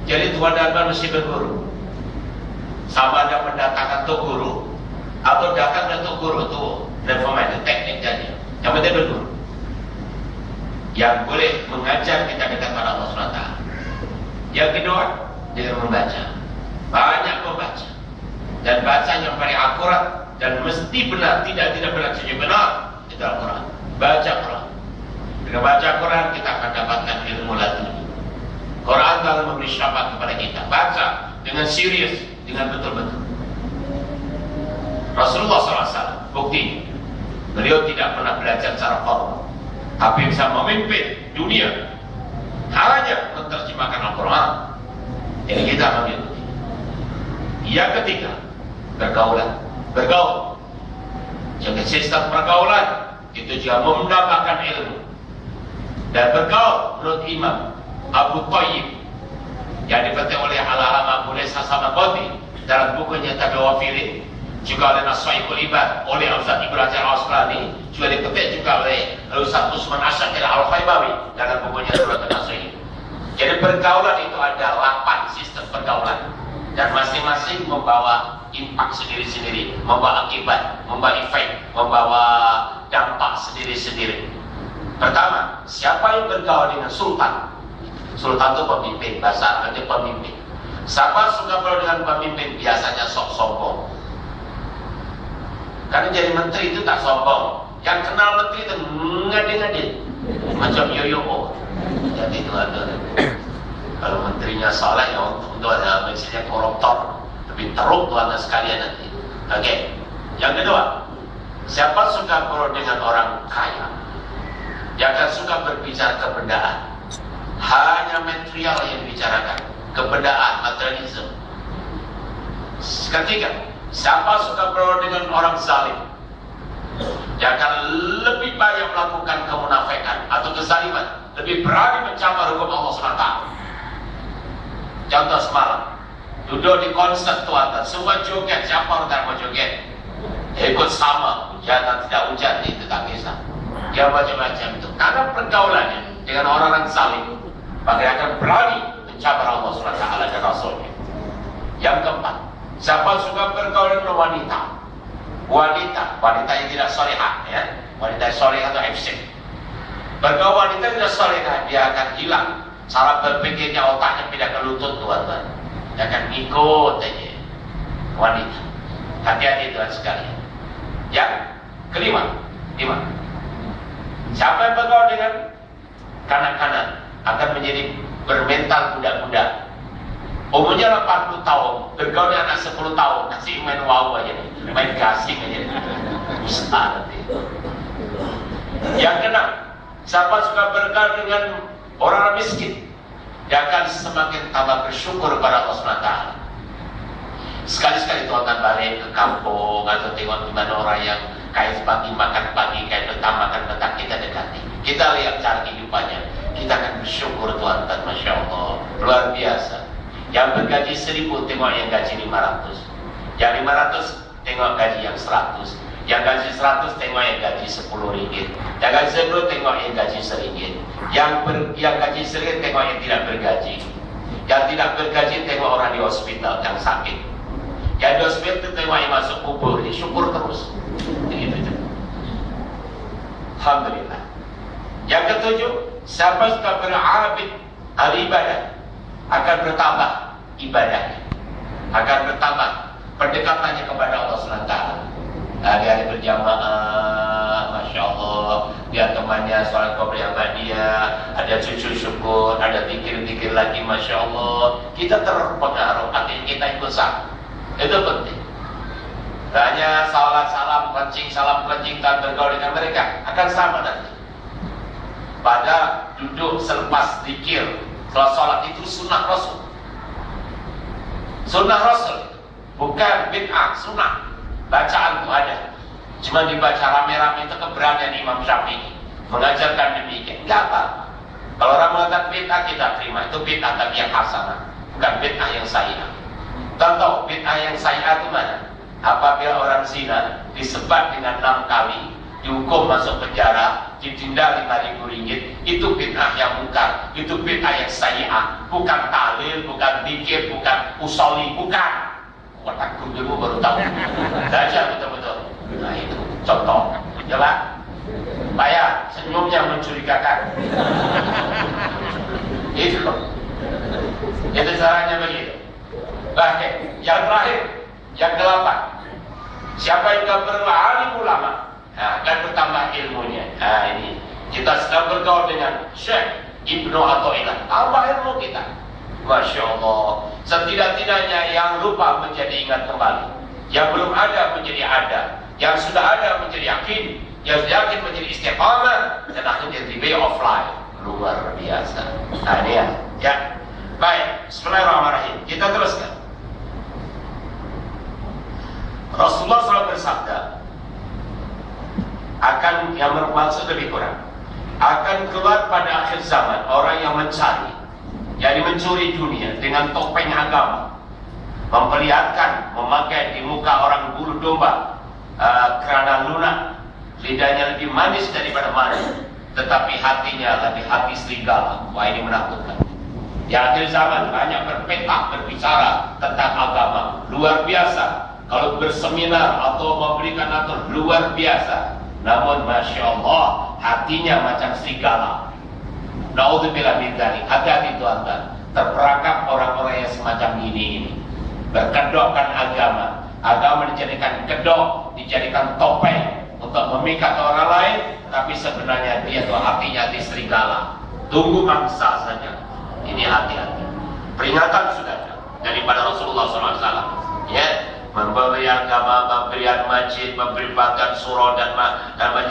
Jadi tuan dan puan mesti berguru. Sama ada mendatangkan tuk guru atau datang dari tuk guru, itu never mind, itu teknik tadi. Yang penting berguru. Yang boleh mengajar kita dekat pada Allah SWT. Yang kedua, dengan membaca. Banyak membaca. Dan baca yang paling akurat dan mesti benar, tidak benar saja benar, itu Al-Quran. Baca Quran. Dengan baca Quran kita akan dapatkan ilmu laduni. Quran dalam memberi syafaat kepada kita. Baca dengan serius, dengan betul-betul. Rasulullah SAW bukti, beliau tidak pernah belajar secara formal, tapi bisa memimpin dunia hanya menerjemahkan Al-Quran. Jadi kita mengikuti. Yang ketiga, bergaul. Jadi sistem pergaulan itu juga mendapatkan ilmu. Dan bergaul menurut Imam Abu Thayyib yang dipetik oleh Al-Alama Abu Lais As-Sabaqati dalam bukunya Tabi'u-Wafirin, juga oleh Naswaikul Ibad oleh Ustaz Ibnu Hajar Al-Asqalani, juga dipetik juga oleh Ustaz Usman Asyakir Al-Khaybawi dalam bukunya Surat An-Nasr. Jadi pergaulan itu ada 8 sistem pergaulan. dan masing-masing membawa impak sendiri-sendiri, membawa akibat, membawa efek, membawa dampak sendiri-sendiri. Pertama, siapa yang bergaul dengan sultan? Sultan itu pemimpin, bahasa Arabnya pemimpin. Siapa suka bergaul dengan pemimpin biasanya sok sombong. Karena jadi menteri itu tak sombong. Yang kenal menteri itu ngade-ngade, macam yoyo. Jadi itu ada. Kalau menterinya salah ya untuk ada misalnya koruptor, lebih teruk tuh anda sekalian nanti. Oke. Yang kedua, siapa suka bergaul dengan orang kaya? Dia akan suka berbicara kebendaan. Hanya material yang dibicarakan, kebendaan, materialisme. Ketiga, siapa suka bergaul dengan orang zalim? Dia akan lebih banyak melakukan kemunafikan atau kezaliman, lebih berani mencamar hukum Allah SWT. Contoh semalam, duduk di konser tuan, semua joget. Siapa orang tak mau joget? Dia ikut sama, hujan dan tidak hujan, itu tak kisah. Dia macam-macam itu. Karena pergaulannya dengan orang-orang zalim, maka dia akan berani mencamar Allah SWT dan Rasulnya. Yang keempat, siapa suka bergaul dengan wanita? Wanita yang tidak solehah, ya. Wanita yang solehah itu efsek. Bergaul wanita yang tidak solehah, dia akan hilang cara berpikirnya, otaknya pindah ke lutut, tuan-tuan. Dia akan ngikut aja wanita. Hati-hati tuan sekalian. Yang kelima, siapa yang bergaul dengan kanak-kanak akan menjadi bermental budak-budak. Umurnya 80 tahun, bergaul dengan anak 10 tahun, masih main wow aja, main gasing aja. Bisa nanti. Yang keenam, siapa suka bergaul dengan orang miskin, dia akan semakin tambah bersyukur kepada Allah SWT. Sekali-sekali tuan-tuan balik ke kampung atau tengok di mana orang yang kaya pagi makan pagi, kaya petang makan petang, kita dekati. Kita lihat cara kehidupannya, kita akan bersyukur tuan-tuan, Masya Allah, luar biasa. Yang bergaji 1000 tengok yang gaji 500, yang 500 tengok gaji yang 100, yang gaji 100 tengok yang gaji 10 ringgit, yang gaji 10 tengok yang gaji RM1, yang gaji RM1 tengok yang tidak bergaji, yang tidak bergaji tengok orang di hospital yang sakit, yang di hospital tengok yang masuk kubur, disyukur terus. Begitu. Alhamdulillah. Yang ketujuh, siapa suka berabid al-ibadah, akan bertambah ibadahnya, akan bertambah pendekatannya kepada Allah SWT. Hari-hari berjamaah, Masya Allah, dia temannya sholat qobliyah ba'diyah, ada cucu syukur, ada zikir-zikir lagi, Masya Allah. Kita terpengaruh, artinya kita ikut sah. Itu penting. Hanya salam kencing dan bergaul dengan mereka akan sama nanti. Pada duduk selepas zikir, setelah sholat itu sunnah Rasul. Sunnah Rasul, bukan bid'ah, sunnah. Bacaan itu ada. Cuma dibaca rame-rame itu keberanian Imam Syafi'i mengajarkan demikian. Enggak apa. Kalau orang mengatakan bid'ah, kita terima. Itu bid'ah tapi yang hasanah, bukan bid'ah yang sayyi'ah. Contoh bid'ah yang sayyi'ah itu mana? Apabila orang zina disebat dengan 6 kali, dihukum masuk penjara, didenda Rp5.000, itu bid'ah yang mungkar, itu bid'ah yang sayyi'ah, bukan tahlil, bukan zikir, bukan usoli, bukan. Takut dulu baru tahu. Belajar betul-betul. Nah itu contoh. Jelas? Bayar, senyumnya mencurigakan. Itu caranya begitu. Bahkan yang terakhir, yang ke-8, siapa yang tak beralim ulama, akan bertambah ilmunya. Nah ini kita sedang bergaul dengan Syekh Ibnu Athaillah, tambah ilmu kita. Masya Allah. Setidak-tidaknya yang lupa menjadi ingat kembali, yang belum ada menjadi ada, yang sudah ada menjadi yakin, yang yakin menjadi istiqamah, dan akhirnya the way of life. Luar biasa. Nah ini ya. Baik, bismillahirrahmanirrahim. Kita teruskan. Rasulullah SAW bersabda, akan yang bermaksud lebih kurang, akan keluar pada akhir zaman orang yang mencari, jadi mencuri dunia dengan topeng agama, memperlihatkan, memakai di muka orang bulu domba kerana lunak, lidahnya lebih manis daripada manis, tetapi hatinya lebih hati serigala. Wah ini menakutkan. Di akhir zaman banyak berpeta, berbicara tentang agama, luar biasa. Kalau berseminar atau memberikan atur, luar biasa. Namun Masya Allah, hatinya macam serigala. Naudzubillah min dzalik. Hati-hati tuan-tuan, terperangkap orang-orang yang semacam ini. Berkedokkan agama. Agama dijadikan kedok, dijadikan topeng untuk memikat orang lain, tapi sebenarnya dia tuh hatinya hati serigala. Tunggu mangsa saja. Ini hati-hati. Peringatan sudah ada daripada Rasulullah SAW. Ya, memberi agama, memberian masjid, memberi bagan surau dan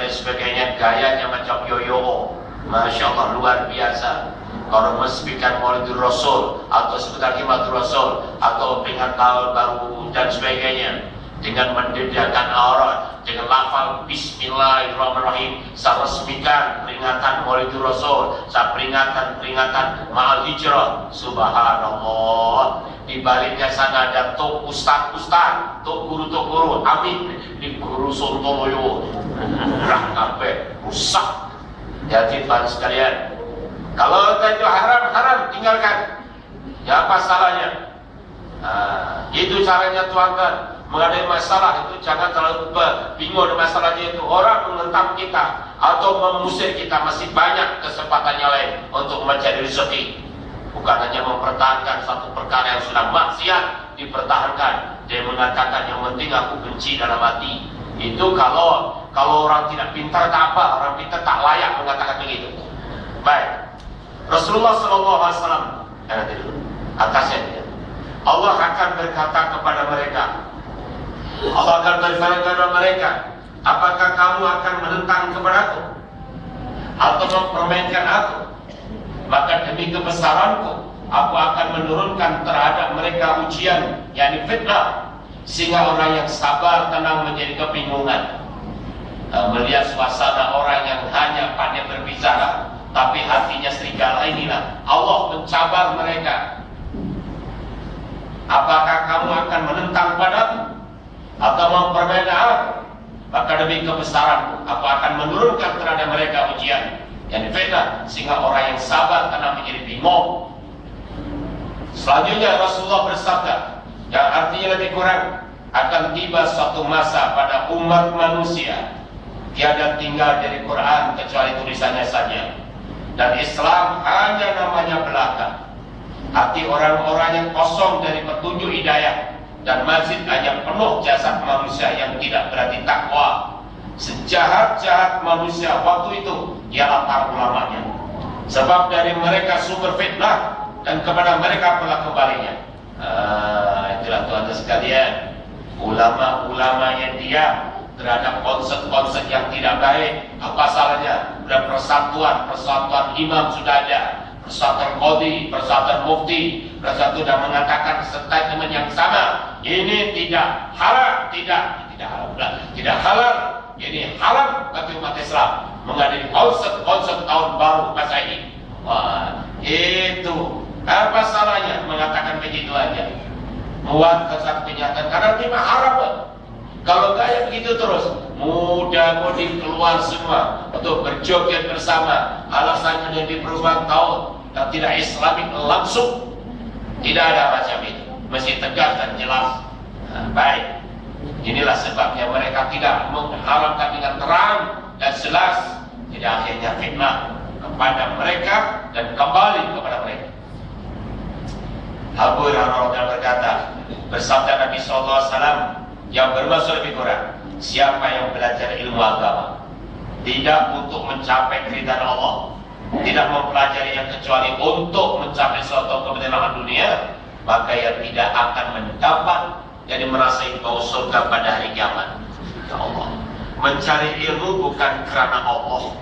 sebagainya, gayanya macam yoyo. Masya Allah, luar biasa. Kalau mesbikan Maulidul Rasul atau sebentar Himatul Rasul atau peringatan tahun baru dan sebagainya, dengan mendedahkan aurat, dengan lafal Bismillahirrahmanirrahim, saya resmikan peringatan Maulidul Rasul, saya peringatan Ma'al Hijrah. Subhanallah, di baliknya sana ada tok ustaz, tok guru, amin, di guru Sontoloyo, kabeh rusak. Jadi para sekalian, kalau itu haram, tinggalkan. Ya apa salahnya? Itu caranya tuan-tuan. Mengenai masalah itu jangan terlalu bingung dengan masalahnya itu. Orang menentang kita atau mengusir kita, masih banyak kesempatannya lain untuk mencari rezeki. Bukan hanya mempertahankan satu perkara yang sudah maksiat dipertahankan. Dia mengatakan yang penting aku benci dalam hati. Itu kalau orang tidak pintar tak apa, orang pintar tak layak mengatakan begitu. Baik, Rasulullah SAW atasnya dia, Allah akan berkata kepada mereka, Allah akan berkata kepada mereka, apakah kamu akan menentang kepadaku atau mempermainkan aku? Maka demi kebesaranku, aku akan menurunkan terhadap mereka ujian, yakni fitnah, sehingga orang yang sabar tenang menjadi kebingungan. Melihat suasana orang yang hanya pandai berbicara tapi hatinya serigala, inilah Allah mencabar mereka. Apakah kamu akan menentang padaku atau mempermainkan aku? Maka demi kebesaranku, aku akan menurunkan terhadap mereka ujian yang fitnah, sehingga orang yang sabar tenang menjadi bingung. Selanjutnya Rasulullah bersabda, yang artinya lebih kurang, akan tiba suatu masa pada umat manusia tiada tinggal dari Quran kecuali tulisannya saja, dan Islam hanya namanya belaka. Hati orang-orang yang kosong dari petunjuk hidayah, dan masjid hanya penuh jasad manusia yang tidak berarti takwa. Sejahat-jahat manusia waktu itu ialah para ulamanya, sebab dari mereka sumber fitnah dan kepada mereka pula kembalinya. Itulah tuan-tuan sekalian, ulama-ulama yang diam terhadap konsep-konsep yang tidak baik. Apa salahnya? Sudah persatuan imam sudah ada, persatuan qadhi, persatuan mufti, persatuan sudah mengatakan statement yang sama. Ini tidak halal, tidak halal. Ini halal bagi umat Islam menghadiri konsep tahun baru Masehi. Wah, itu apa salahnya mengatakan begitu aja? Muat kesat kenyataan karena memang haram. Kalau gaya begitu terus, mudah-mudi keluar semua untuk berjoget bersama, alasannya yang di perubahan tahun dan tidak Islamik langsung. Tidak ada macam itu, mesti tegas dan jelas. Baik, inilah sebabnya mereka tidak mengharamkan dengan terang dan jelas. Jadi akhirnya fitnah kepada mereka dan kembali kepada mereka. Abu Hurairah berkata, bersabda Nabi SAW yang bermaksud lebih kurang, siapa yang belajar ilmu agama tidak untuk mencapai keridhaan Allah, tidak mempelajarinya kecuali untuk mencapai suatu kebenaran dunia, maka ia tidak akan mendapat, jadi merasai bau surga pada hari kiamat. Ya Allah, mencari ilmu bukan karena Allah,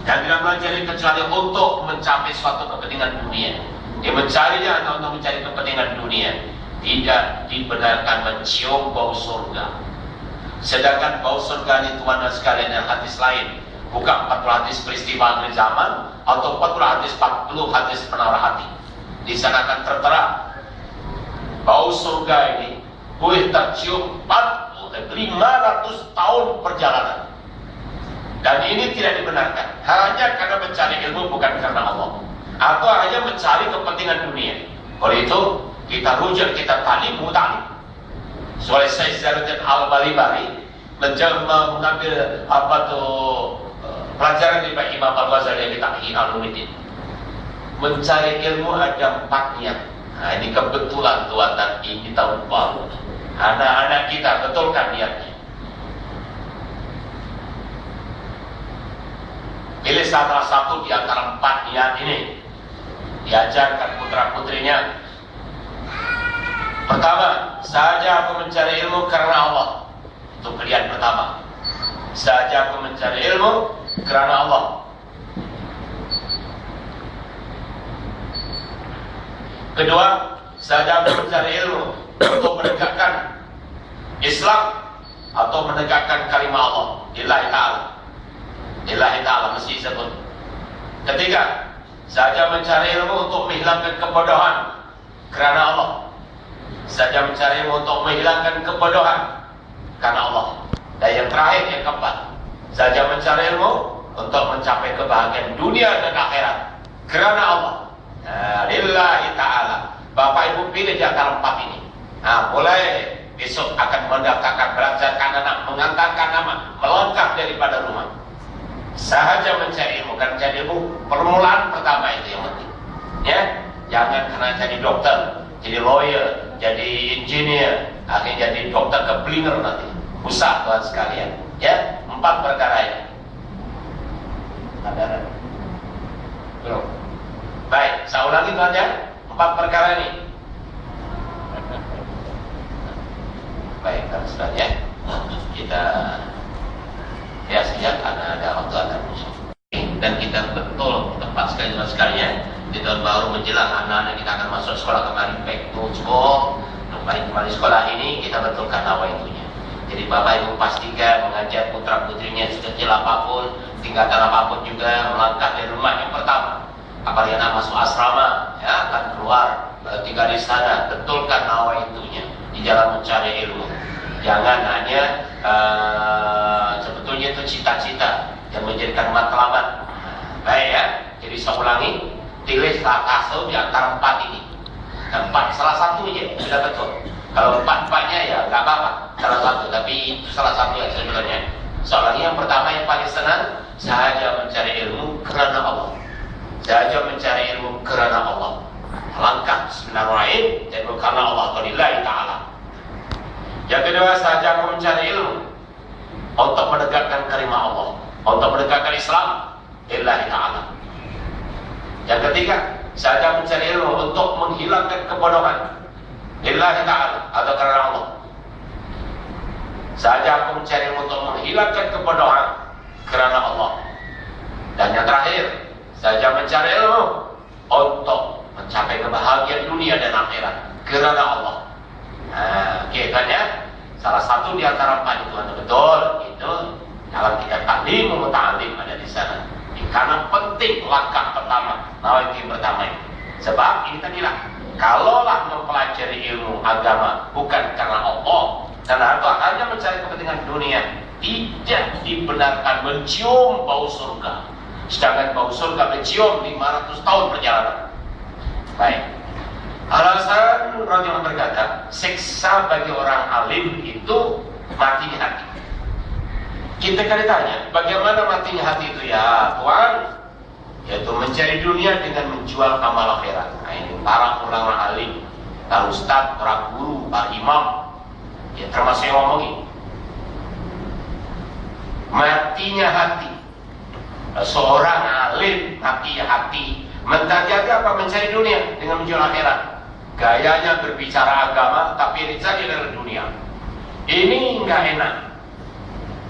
dan tidak belajar kecuali untuk mencapai suatu kepentingan dunia. Dia mencarinya atau untuk mencari kepentingan dunia, tidak dibenarkan mencium bau surga. Sedangkan bau surga ini tuan-tuan sekalian dan hadis lain, bukan 40 hadis peristiwa akhir zaman atau 40 hadis penara hati. Di sana akan tertera bau surga ini boleh tercium 500 tahun perjalanan. Dan ini tidak dibenarkan hanya karena mencari ilmu bukan karena Allah. atau hanya mencari kepentingan dunia. Oleh itu kita rujuk kita ta'lim muta'lim. Soalnya Syekh Zainuddin Al-Balibari mengambil pelajaran dari Imam Al-Ghazali di Taqi Al-Ulumuddin. Mencari ilmu ada 4 niat. Nah, ini kebetulan tuan ini tahun baru. Anak-anak kita betulkan niatnya. Pilih salah satu di antara 4 niat ini. Diajarkan putra-putrinya. Pertama, saja aku mencari ilmu karena Allah. Itu pilihan pertama. Saja aku mencari ilmu karena Allah. Kedua, saja aku mencari ilmu untuk menegakkan Islam atau menegakkan kalimat Allah. Lillahi ta'ala. Lillahi ta'ala mesti disebut. Ketiga, saja mencari ilmu untuk menghilangkan kebodohan karena Allah. Saja mencari ilmu untuk menghilangkan kebodohan karena Allah. Dan yang terakhir, yang keempat, saja mencari ilmu untuk mencapai kebahagiaan dunia dan akhirat karena Allah. Lillahi ta'ala. Bapak Ibu pilih di antara 4 ini. Nah, mulai besok akan mendaftarkan, belajarkan anak, mengantarkan nama, melangkah daripada rumah. Sahaja mencari ilmu, kan mencari ilmu permulaan pertama itu yang penting. Ya, jangan karena jadi dokter, jadi lawyer, jadi engineer, akhirnya jadi dokter keblinger nanti. Usah tuan sekalian. Ya, 4 perkara ini. Ada? Belum. Baik, saya ulangi tuan ya, 4 perkara ini. Baik, sudah ya. Kita ya sejak ada waktu akan musuh. Dan kita betul tepat sekali teman sekalian di tahun baru menjelang anak-anak kita akan masuk sekolah kembali, back to school. Kembali sekolah ini kita betulkan nawaitunya. Jadi Bapak Ibu pastikan mengajar putra putrinya sekecil apapun, tingkatan apapun juga melangkah dari rumah yang pertama. Apalagi anak masuk asrama, ya akan keluar tinggal di sana, betulkan nawaitunya di jalan mencari ilmu. Jangan hanya sebetulnya itu cita-cita yang menjadikan matlamat. Baik ya, jadi saya ulangi, pilih salah satu di antara 4 ini. 4, salah satu aja sudah betul. Kalau 4-4-nya ya nggak apa-apa, salah satu, tapi itu salah satu yang sebenarnya. Soalnya yang pertama yang paling senang, sahaja mencari ilmu karena Allah. Sahaja mencari ilmu karena Allah. Langkah bismillahirrahmanirrahim dan karena Allah lillahi ta'ala. Yang kedua, sahaja aku mencari ilmu untuk menegakkan kalimat Allah, untuk menegakkan Islam lillahi ta'ala. Yang ketiga, sahaja mencari ilmu untuk menghilangkan kebodohan lillahi ta'ala atau karena Allah. Sahaja aku mencari ilmu untuk menghilangkan kebodohan karena Allah. Dan yang terakhir, sahaja mencari ilmu untuk mencapai kebahagiaan dunia dan akhirat karena Allah. Nah, oke kan ya? Salah satu di antara 4 itu betul. Itu dalam kitab Ta'lim Muta'alim ada di sana. Karena penting langkah pertama, nawaitu pertama ini. Sebab ini tadilah, kalaulah mempelajari ilmu agama bukan karena Allah dan atau hanya mencari kepentingan dunia, tidak dibenarkan mencium bau surga. Sedangkan bau surga mencium 500 tahun perjalanan. Baik. Alasan Rasulullah berkata, siksa bagi orang alim itu matinya hati. Kita kan ditanya, bagaimana matinya hati itu ya Tuhan? Yaitu mencari dunia dengan menjual amal akhirat. Nah ini para ulama alim, para ustadz, para guru, para imam, ya termasuk yang ngomongin. Matinya hati. Seorang alim matinya hati. Mencari apa? Mencari dunia dengan menjual akhirat. Gayanya berbicara agama tapi dicari dari dunia. Ini enggak enak.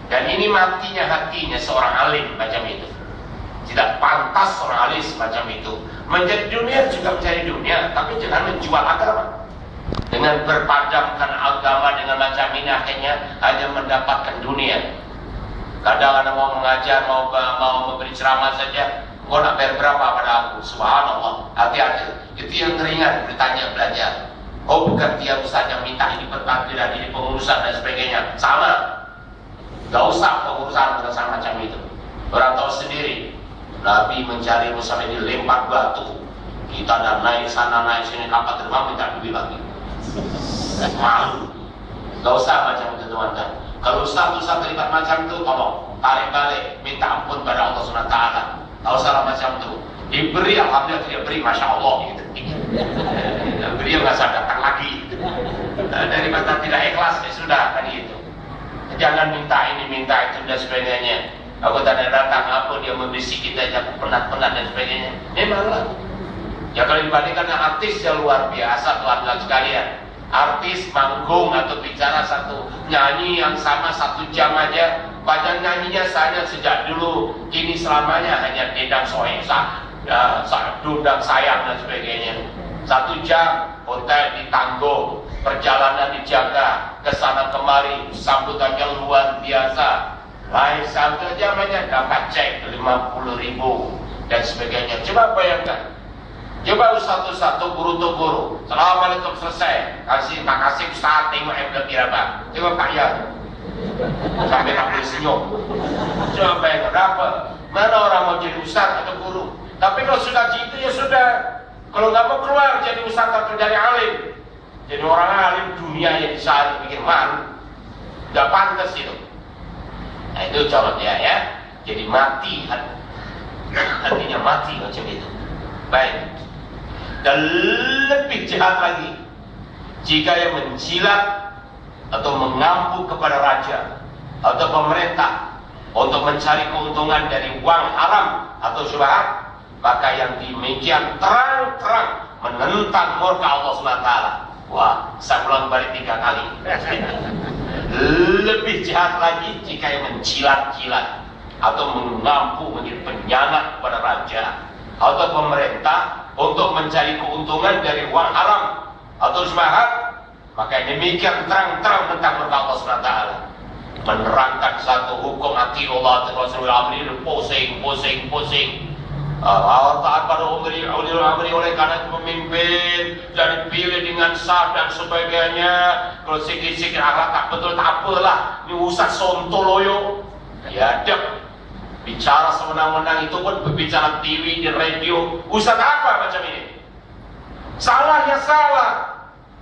Dan ini matinya hatinya seorang alim macam itu. Tidak pantas seorang alim semacam itu. Mencari dunia juga mencari dunia, tapi jangan menjual agama. Dengan berpadamkan agama dengan macam ini akhirnya hanya mendapatkan dunia. Kadang ada mau mengajar, mau memberi ceramah saja, kau nak bayar berapa pada aku? Subhanallah, hati-hati. Itu yang ringan, bertanya belajar. Oh bukan dia ustaz yang minta ini pertampilan, ini pengurusan dan sebagainya. Sama. Gak usah pengurusan macam itu. Orang tahu sendiri. Nabi mencari Musa ini lempar batu. Kita dan naik sana naik sini dapat terbang minta duit lagi. Malu. Gak usah macam itu teman-teman. Kalau ustaz terlibat macam itu, tolong tarik balik, minta ampun pada Allah SWT. Gak usah lah macam itu. Diberi, alhamdulillah tidak beri, masya Allah gitu. Beliau nggak usah datang lagi. Daripada tidak ikhlas, ya sudah kan gitu. Jangan minta ini, minta itu dan sebagainya. Aku tanya datang, apa dia membisi kita, jangan penat-penat dan sebagainya. Memanglah. Ya kalau dibandingkan dengan artis yang luar biasa, tuan-tuan sekalian. Artis manggung atau bicara satu nyanyi yang sama 1 jam aja, banyak nyanyinya saja sejak dulu, kini selamanya hanya dedang sohesa, dudang sayang dan sebagainya. 1 jam, hotel ditanggung, perjalanan dijaga, kesana kemari, sambutannya luar biasa. Lain 1 jam aja dapat cek 50.000 dan sebagainya. Coba bayangkan. Coba satu-satu guru tuh guru. Assalamualaikum selesai. Makasih Ustaz, tengok lebih apa. Coba Pak Ya. Sampai tak boleh senyum. Coba bayangkan apa? Mana orang mau jadi Ustaz atau guru? Tapi kalau sudah gitu ya sudah. Kalau nggak mau keluar jadi Ustaz atau jadi alim, jadi orang alim dunia yang bisa bikin malu. Gak pantas itu. Nah itu contoh dia ya. Jadi mati hatinya mati macam itu. Baik. Dan lebih jahat lagi jika yang menjilat atau mengampu kepada raja atau pemerintah untuk mencari keuntungan dari uang haram atau syubhat, maka yang demikian terang-terang menentang murka Allah SWT. Wah, saya ulang balik 3 kali. Lebih jahat lagi jika yang menjilat-jilat atau mengampu menjadi penyangat kepada raja atau pemerintah untuk mencari keuntungan dari uang haram atau syubhat, maka yang demikian terang-terang menentang murka Allah SWT. Menerangkan satu hukum atiullah dan Rasulullah ini pusing. Allah taat pada umri oleh karena pemimpin dan dipilih dengan sah dan sebagainya. Kalau sikit-sikit akhlak tak betul tak apalah, ini usah sontoloyo. Ya dek, bicara semenang-menang itu pun berbicara TV di radio. Usah apa macam ini? Salah ya salah,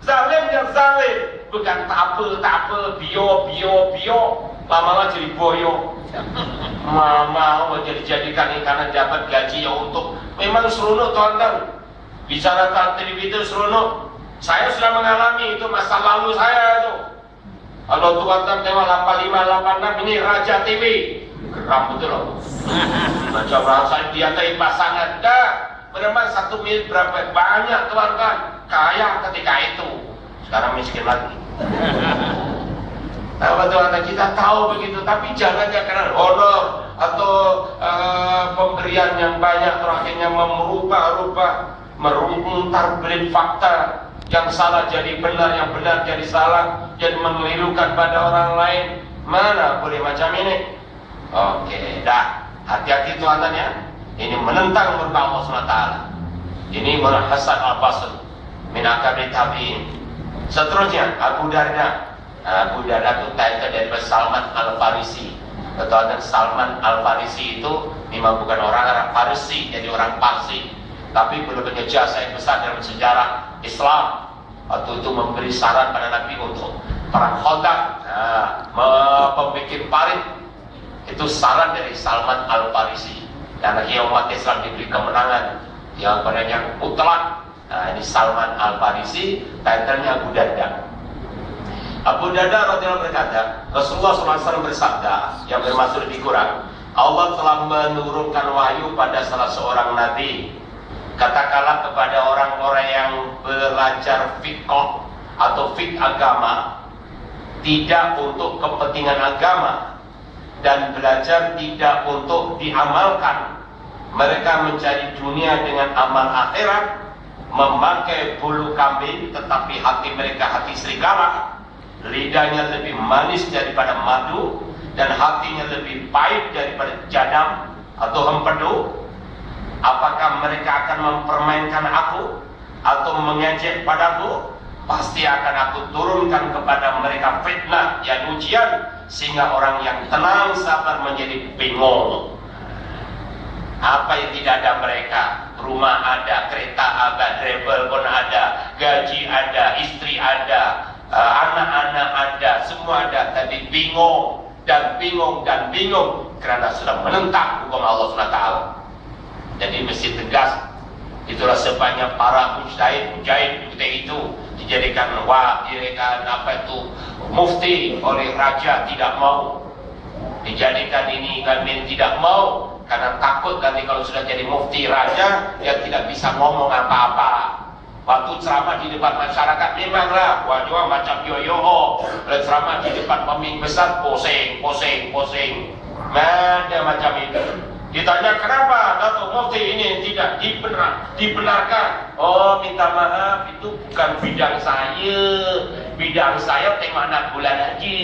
zalim ya zalim. Bukan tak apa, bio, lama-lama jadi boyo. Mama mau jadikan karena dapat gaji yang untuk memang seronok tuan-tuan. Bicara TV itu seronok. Saya sudah mengalami itu masa lalu saya itu. Kalau tuan-tuan tengok 85, 86 ini Raja TV. Geram betul loh. Macam rasa dia tadi pasangan dah. Benar 1 miliar berapa banyak tuan-tuan. Kaya ketika itu. Sekarang miskin lagi. Nah, tuan-tuan kita tahu begitu, tapi jangan karena honor atau pemberian yang banyak terakhirnya merubah-rubah, merumpar-belit fakta yang salah jadi benar, yang benar jadi salah, jadi mengelirukan pada orang lain. Mana boleh macam ini? Oke, dah hati-hati tuan-tuan ya. Ini menentang murka Allah SWT. Ini menurut Hasan Al-Basri min akabir tabi'in. Seterusnya Abu Darda itu title dari Salman Al-Farisi. Betul, Salman Al-Farisi itu memang bukan orang Arab Farisi, jadi orang Parsi, tapi belum punya jasa yang besar dalam sejarah Islam. Waktu itu memberi saran pada Nabi untuk perang Khandaq, pembikin parit. Itu saran dari Salman Al-Farisi. Dan akhirnya umat Islam diberi kemenangan yang padanya mutlak. Nah, ini Salman Al-Farisi, titlenya Abu Darda. Abu Darda radhiyallahu berkata, Rasulullah SAW bersabda yang bermaksud lebih kurang, Allah telah menurunkan wahyu pada salah seorang nabi. Katakanlah kepada orang-orang yang belajar fiqh atau fiqh agama, tidak untuk kepentingan agama dan belajar tidak untuk diamalkan. Mereka mencari dunia dengan amal akhirat, memakai bulu kambing, tetapi hati mereka hati serigala. Lidahnya lebih manis daripada madu dan hatinya lebih pahit daripada jadam atau empedu. Apakah mereka akan mempermainkan aku atau mengejek padaku? Pasti akan aku turunkan kepada mereka fitnah yang ujian, sehingga orang yang tenang sabar menjadi bingung. Apa yang tidak ada mereka? Rumah ada, kereta ada, travel pun ada, gaji ada, istri ada, anak-anak ada, semua ada. Tapi bingung dan bingung dan bingung karena sudah menentang hukum Allah SWT. Jadi mesti tegas. Itulah sebabnya para mujtahid ketika itu dijadikan dijadikan mufti oleh raja, tidak mau. Dijadikan ini kami tidak mau karena takut nanti kalau sudah jadi mufti raja dia tidak bisa ngomong apa-apa. Waktu ceramah di depan masyarakat memanglah wajah macam yoyo, ceramah di depan pemimpin besar posing. Mana macam itu. Ditanya kenapa Datuk Mufti ini tidak dibenarkan? Oh, minta maaf, itu bukan bidang saya. Bidang saya tema anak bulan aja.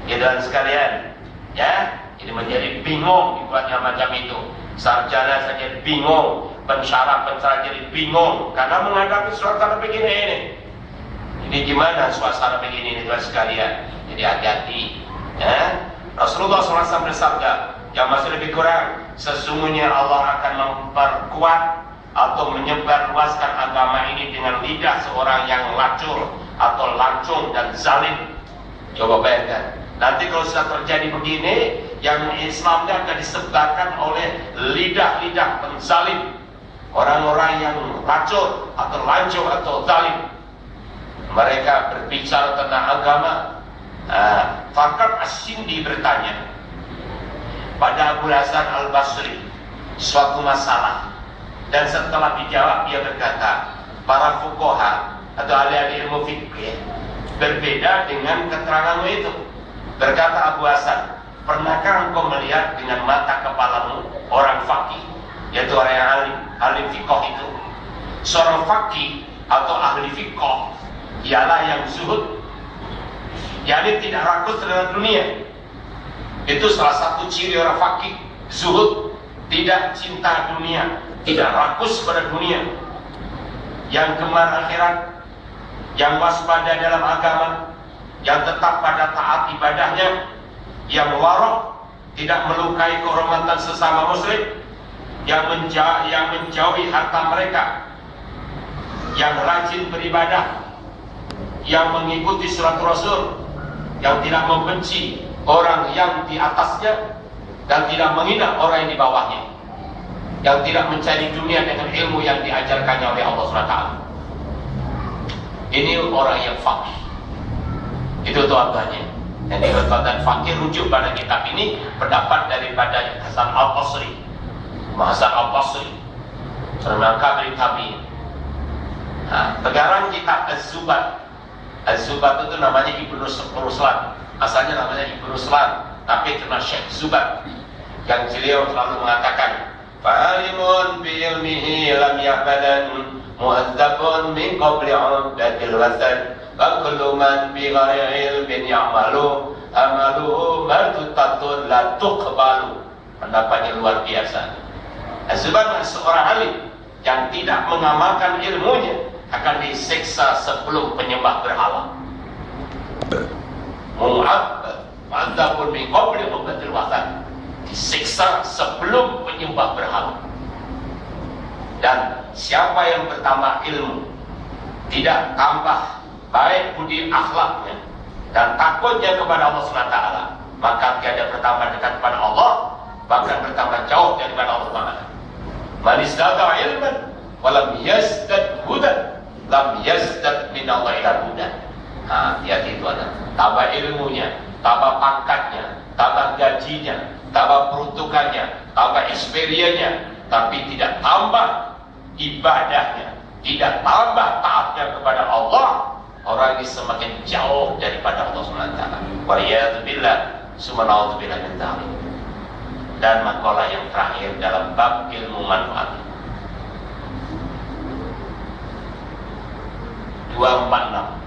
Gitu sekalian, ya, ini menjadi bingung dibuatnya macam itu. Sarjana saja bingung, pensyarah jadi bingung karena menghadapi suasana begini ini. Ini gimana suasana begini ini tuan sekalian? Jadi hati-hati, ya. Rasulullah SAW bersabda, yang masih lebih kurang, sesungguhnya Allah akan memperkuat atau menyebarluaskan agama ini dengan lidah seorang yang lacur atau lancung dan zalim. Coba bayangkan, nanti kalau sudah terjadi begini, yang Islamnya akan disebarkan oleh lidah-lidah penzalim, orang-orang yang lacur atau lancung atau zalim. Mereka berbicara tentang agama. Fakar As-Sindi bertanya pada Abu Hasan Al-Basri suatu masalah, dan setelah dijawab dia berkata, para fuqaha atau ahli ilmu fikih berbeda dengan keteranganmu itu. Berkata Abu Hasan, pernahkah engkau melihat dengan mata kepalamu orang faqih, yaitu orang yang ahli fiqh itu? Seorang faqih atau ahli fiqh ialah yang zuhud, yakni tidak rakus terhadap dunia. Itu salah satu ciri orang faqih, zuhud, tidak cinta dunia, tidak rakus pada dunia, yang gemar akhirat, yang waspada dalam agama, yang tetap pada taat ibadahnya, yang warok, tidak melukai kehormatan sesama muslim, yang menjauhi harta mereka, yang rajin beribadah, yang mengikuti surat Rasul, yang tidak membenci orang yang di atasnya dan tidak menghina orang yang di bawahnya, yang tidak mencari dunia dengan ilmu yang diajarkannya oleh Allah SWT. Ini orang yang faqih. Itu tuannya. Yang dikatakan faqih rujuk pada kitab ini pendapat daripada Hasan Al-Basri. Hasan Al-Basri terangkan tabi'in. Pegarang kitab Az-Zubat. Az-Zubat itu namanya Ibnu Ruslan. Asalnya namanya Ibnu Ruslan, tapi kena Syekh Zubat. Yang beliau selalu mengatakan, fa'alimun bi'ilmihi lam yahbadan mu'adzabun min qabli 'ubdatil wasan wa kullu man bi ghairi ilmin ya'malu amaluhu mardutatun la tuqbalu. Pendapatnya luar biasa. Az-Zubat seorang alim yang tidak mengamalkan ilmunya akan disiksa sebelum penyembah berhala. Mu'adzabun min qabli 'ubdatil wasan, disiksa sebelum penyembah berhala. Dan siapa yang bertambah ilmu, tidak tambah baik budi akhlaknya dan takutnya kepada Allah SWT, maka tiada bertambah dekat kepada Allah, bahkan bertambah jauh daripada Allah SWT. Man izdada ilman walam yazdad hudan lam yazdad min Allah ila hudan. Hati-hati itu ada. Tambah ilmunya, tambah pangkatnya, tambah gajinya, tambah peruntukannya, tambah experience-nya, tapi tidak tambah ibadahnya, tidak tambah taatnya kepada Allah, orang ini semakin jauh daripada Allah SWT. Waliyadzubillah, subhanallah min dzalik. Dan makalah yang terakhir dalam bab ilmu manfaat 246.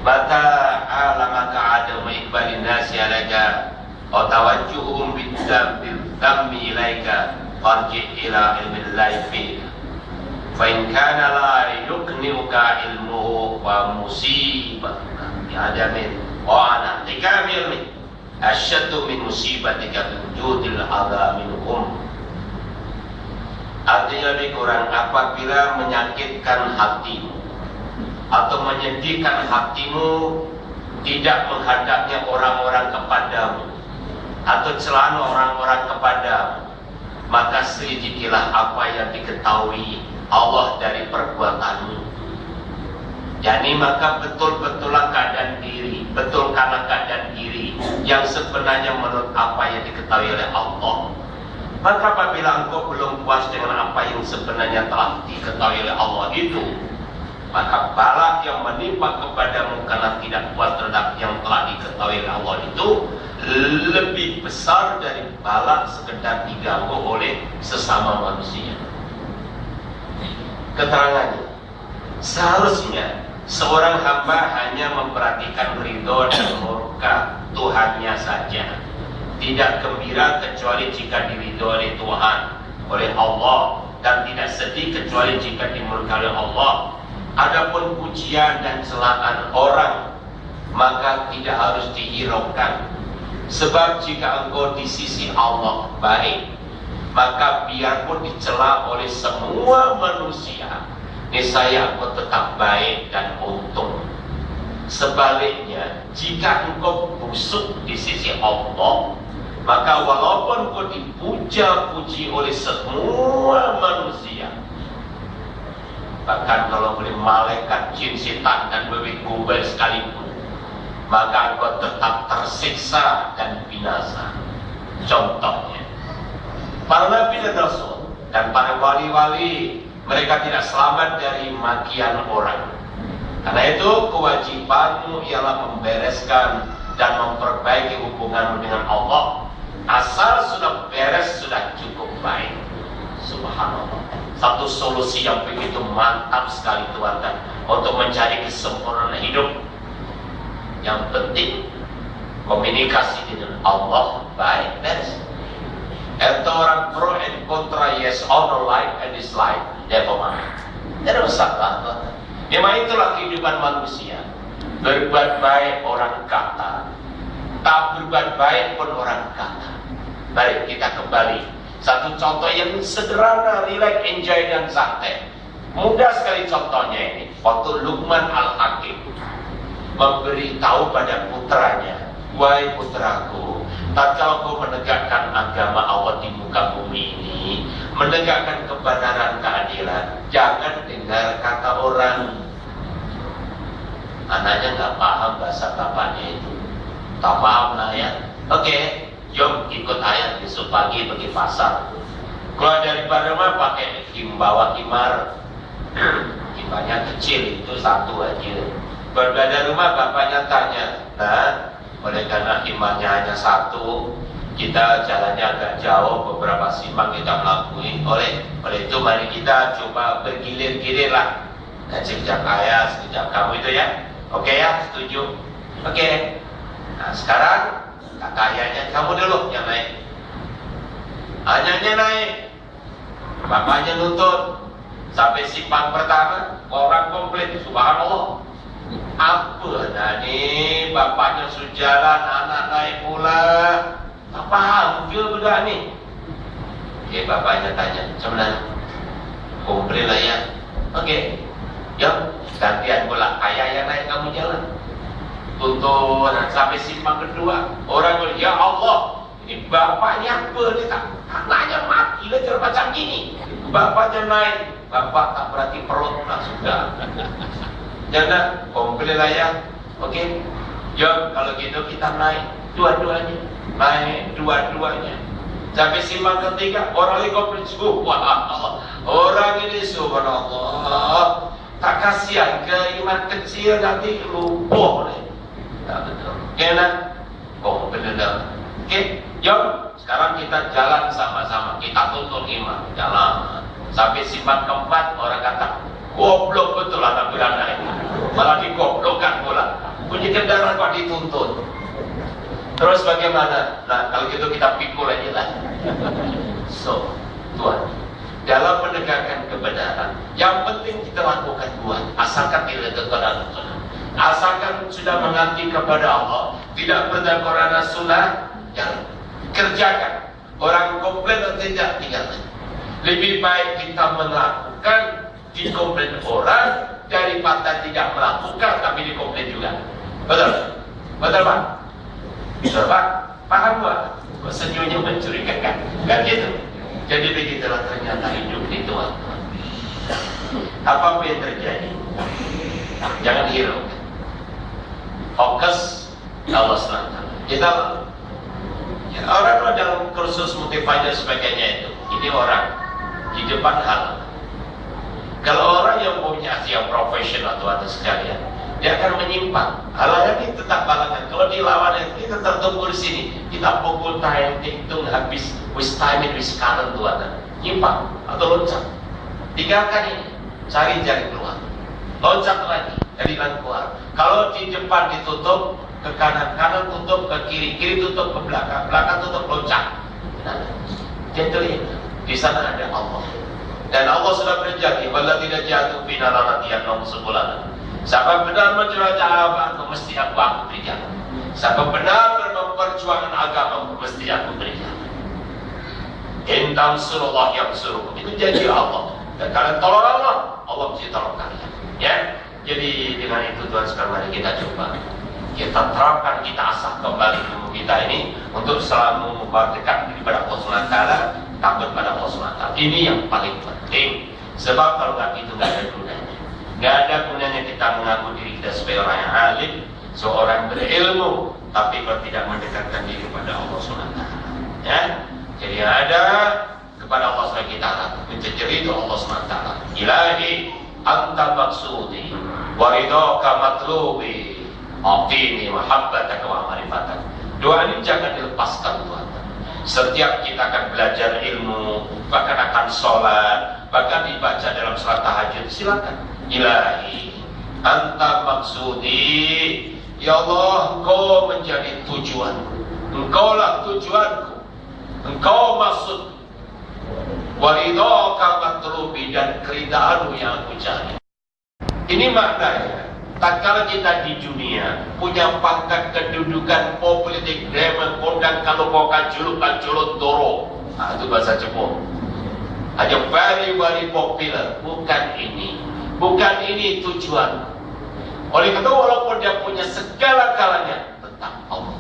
Mata alamaka adamu iqbalin nasi alaika wa tawajjuhum bidhammi ilaika farji ila ilmillahi fiika fa in kana la yuqniuka ilmuhu wa musibatuka bi'adamin wa ana tikam ilmi asyaddu min musibatika wujudil adza minhum. Artinya lebih kurang, apabila menyakitkan hatimu atau menyedihkan hatimu, tidak menghadapnya orang-orang kepadamu atau celaan orang-orang kepadamu, maka selidikilah apa yang diketahui Allah dari perbuatanmu. Yani maka betul-betullah keadaan diri, betul karena keadaan diri yang sebenarnya menurut apa yang diketahui oleh Allah. Maka apabila engkau belum puas dengan apa yang sebenarnya telah diketahui oleh Allah itu, maka bala yang menimpa kepadamu karena tidak puas terhadap yang telah diketahui oleh Allah itu lebih besar dari bala sekedar diganggu oleh sesama manusia. Keterangannya, seharusnya seorang hamba hanya memperhatikan ridho dan murka Tuhannya saja, tidak gembira kecuali jika diridhoi oleh Tuhan, oleh Allah, dan tidak sedih kecuali jika dimurkai oleh Allah. Adapun pujian dan celaan orang maka tidak harus dihiraukan, sebab jika engkau di sisi Allah baik, maka biarpun dicela oleh semua manusia, niscaya engkau tetap baik dan untung. Sebaliknya, jika engkau busuk di sisi Allah, maka walaupun engkau dipuja-puji oleh semua manusia, bahkan kalau boleh malaikat, jin, setan, dan babi kubil sekalipun, maka engkau tetap tersiksa dan binasa. Contohnya, para nabi dan rasul dan para wali-wali, mereka tidak selamat dari makian orang. Karena itu kewajibanmu ialah membereskan dan memperbaiki hubunganmu dengan Allah. Asal sudah beres, sudah cukup baik. Subhanallah. Satu solusi yang begitu mantap sekali Tuhan untuk mencari kesempurnaan hidup. Yang penting komunikasi dengan Allah baik, beres. Itu orang pro and kontra, yes or no, life and dislike, never mind. Tidak usah apa. Memang itulah kehidupan manusia. Berbuat baik orang kata, tak berbuat baik pun orang kata. Baik, kita kembali. Satu contoh yang sederhana, relax, enjoy, dan santai. Mudah sekali contohnya ini. Waktu Luqman Al-Hakim memberitahu pada putranya, wahai putraku, tatkala kau menegakkan agama Allah di muka bumi ini, menegakkan kebenaran, keadilan, jangan dengar kata orang. Anaknya nggak paham bahasa bapaknya itu, tak paham lah ya. Oke, jom ikut ayah, besok pagi pergi pasar. Keluar dari rumah pakai bawa himar, himarnya kecil itu satu aja. Keluar dari rumah bapaknya tanya, nah, oleh karena himarnya hanya satu, kita jalannya agak jauh, beberapa simpang kita melalui. Oleh itu mari kita coba bergilir-gilir lah. Dan sekejap ayah, sekejap kamu itu ya. Oke ya, setuju. Oke. Nah sekarang kata ayahnya, kamu dulu yang naik. Ayahnya naik, bapaknya nuntut sampai simpang pertama, orang komplit. Subhanallah. Apa nah nih, bapaknya sudah jalan, anak naik pula. Tak paham ke budak ni? Oke, bapaknya tanya, macam mana? Komplit lah ya. Oke, ya gantian pula ayah yang naik, kamu jalan. Tuntun sampai simpang kedua, orang bilang, ya Allah, ini bapaknya apa ni, tak anaknya mati lah cara macam gini. Bapaknya naik, bapak tak berarti perut lah sudah. Jangan komplit lah ya. Oke, ya kalau gitu kita naik dua-duanya, naik dua-duanya. Sampai simpang ketiga, orang ini komplit. Subhanallah, orang ini subhanallah, tak kasihan ke iman kecil nanti lupa deh. Tak betul. Kena komplit dah. Oke, jom sekarang kita jalan sama-sama. Kita tuntun iman, jalan sampai simpang keempat, orang kata, goblok betul anak beranak ini. Malah digoblokkan pula. Punya kendaraan kok dituntun. Terus bagaimana? Nah kalau gitu kita pikul aja lah. So, Tuhan, dalam menegakkan kebenaran, yang penting kita lakukan buat, asalkan tidak terkena. Asalkan sudah mengabdi kepada Allah, tidak berdakwah sunnah, jangan kerjakan. Orang komplain atau tidak, tinggalkan. Lebih baik kita melakukan dikomplain orang daripada tidak melakukan tapi dikomplain juga. Betul? Betul Pak? Betul Pak? Paham Pak? Kok senyumnya mencurigakan? Kan gitu? Jadi begitulah ternyata hidup di Tuhan. Apa yang terjadi? Jangan hiraukan. Fokus Allah SWT. Kita orang dalam kursus motivasi dan sebagainya itu, ini orang di depan hal. Kalau orang yang punya yang profesional atau ada sekalian, dia akan menyimpang. Halnya ini tetap balangan. Kalau dilawan itu kita tertunggu di sini, kita pukul time, hitung habis, with time and with current tuan, nyimpang atau loncat. 3 kali cari jaring keluar, loncat lagi, jadikan keluar. Kalau di depan ditutup ke kanan, kanan tutup ke kiri, kiri tutup ke belakang, belakang tutup loncat. Nah, jadi di sana ada Allah. Dan Allah sudah berjanji, "Wala tidak jatuh bina lanatiyan nom sebulan." Siapa benar menjelajah agama, mesti aku berikan. Siapa benar memperjuangkan agama, mesti aku berikan. Intam surullah yang suruh. Itu janji Allah. Dan kalian tolong Allah, Allah mesti tolong kalian. Ya. Jadi dengan itu Tuhan sekalian, mari kita coba. Kita terapkan, kita asah kembali ilmu kita ini untuk selalu berdekat kepada Allah SWT, takut pada Allah SWT. Ini yang paling penting. Sebab kalau nggak gitu nggak ada gunanya. Nggak ada gunanya kita mengaku diri kita sebagai orang yang alim, seorang berilmu, tapi kalau tidak mendekatkan diri kepada Allah SWT. Ya, jadi ada kepada Allah SWT kita minta cerita Allah SWT. Ilahi anta maksudi waridaka matlubi Aqini mahabbataka wa ma'rifatak. Doa ini jangan dilepaskan Tuhan. Setiap kita akan belajar ilmu, bahkan akan sholat, bahkan dibaca dalam sholat tahajud, silakan. Ilahi anta maksudi, ya Allah, Engkau menjadi tujuanku, Engkaulah tujuanku, Engkau maksud, waridaka matlubi, dan keridhaanmu yang aku cari. Ini maknanya. Tatkala kita di dunia punya pangkat kedudukan politik gremeng kondang kalau kau kajuluk doro, nah, itu bahasa Jepang. Hanya very popular. Bukan ini tujuan. Oleh karena walaupun dia punya segala-galanya, tetap Allah.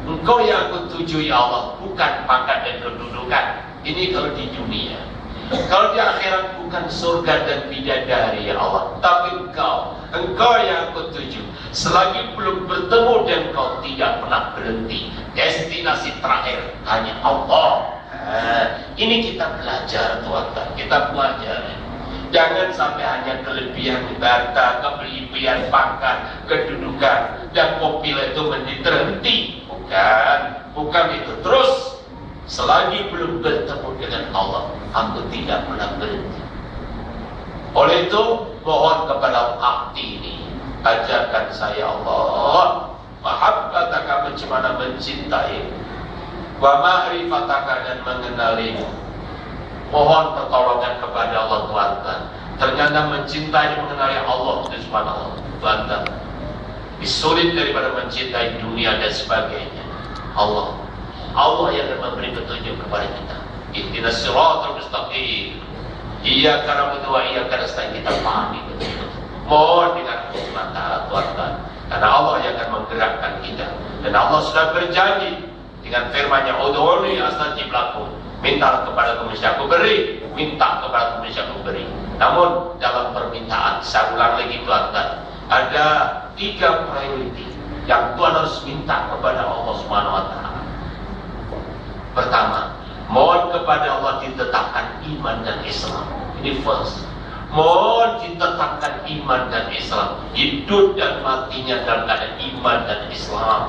Engkau yang aku tuju ya Allah, bukan pangkat dan kedudukan. Ini kalau di dunia. Kalau di akhirat bukan surga dan bidadari ya Allah, tapi Engkau yang aku tuju. Selagi belum bertemu dan Engkau tidak pernah berhenti. Destinasi terakhir hanya Allah. Ini kita belajar Tuhan, kita belajar. Jangan sampai hanya kelebihan data, kelebihan pangkat, kedudukan dan populer itu terhenti. Bukan itu. Terus selagi belum bertemu dengan Allah, aku tidak pernah berhenti. Oleh itu, mohon kepada hati ini, ajarkan saya Allah, mahabbataka, bagaimana mencintai, wa ma'rifataka, dan mengenalimu. Mohon pertolongan kepada Allah Tuhan. Ternyata mencintai dan mengenali Allah Subhanahu wa ta'ala lebih sulit daripada mencintai dunia dan sebagainya. Allah yang akan memberi petunjuk kepada kita. Ihdinas siratal mustaqim. Iyyaka na'budu wa iyyaka nasta'in, kita pahami betul. Mohon dengan Allah Tuhan, karena Allah yang akan menggerakkan kita. Dan Allah sudah berjanji dengan firman-Nya, "Ud'uni astajib lakum." Minta kepada aku, aku beri. Minta kepada aku, aku beri. Namun dalam permintaan, saya ulang lagi Tuhan, ada 3 priority yang Tuhan harus minta kepada Allah Subhanahu wa ta'ala. Pertama, mohon kepada Allah ditetapkan iman dan Islam. Ini first. Mohon ditetapkan iman dan Islam. Hidup dan matinya dalam keadaan iman dan Islam.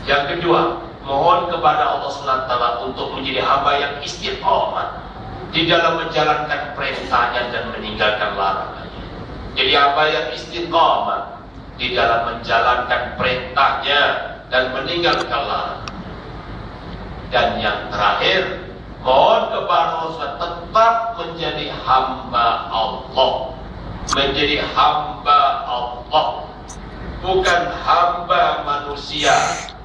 Yang kedua, mohon kepada Allah SWT untuk menjadi hamba yang istiqamah di dalam menjalankan perintahnya dan meninggalkan larangannya. Jadi hamba yang istiqamah di dalam menjalankan perintahnya dan meninggalkan larangannya. Dan yang terakhir, mohon kepada Allah tetap menjadi hamba Allah. Menjadi hamba Allah bukan hamba manusia,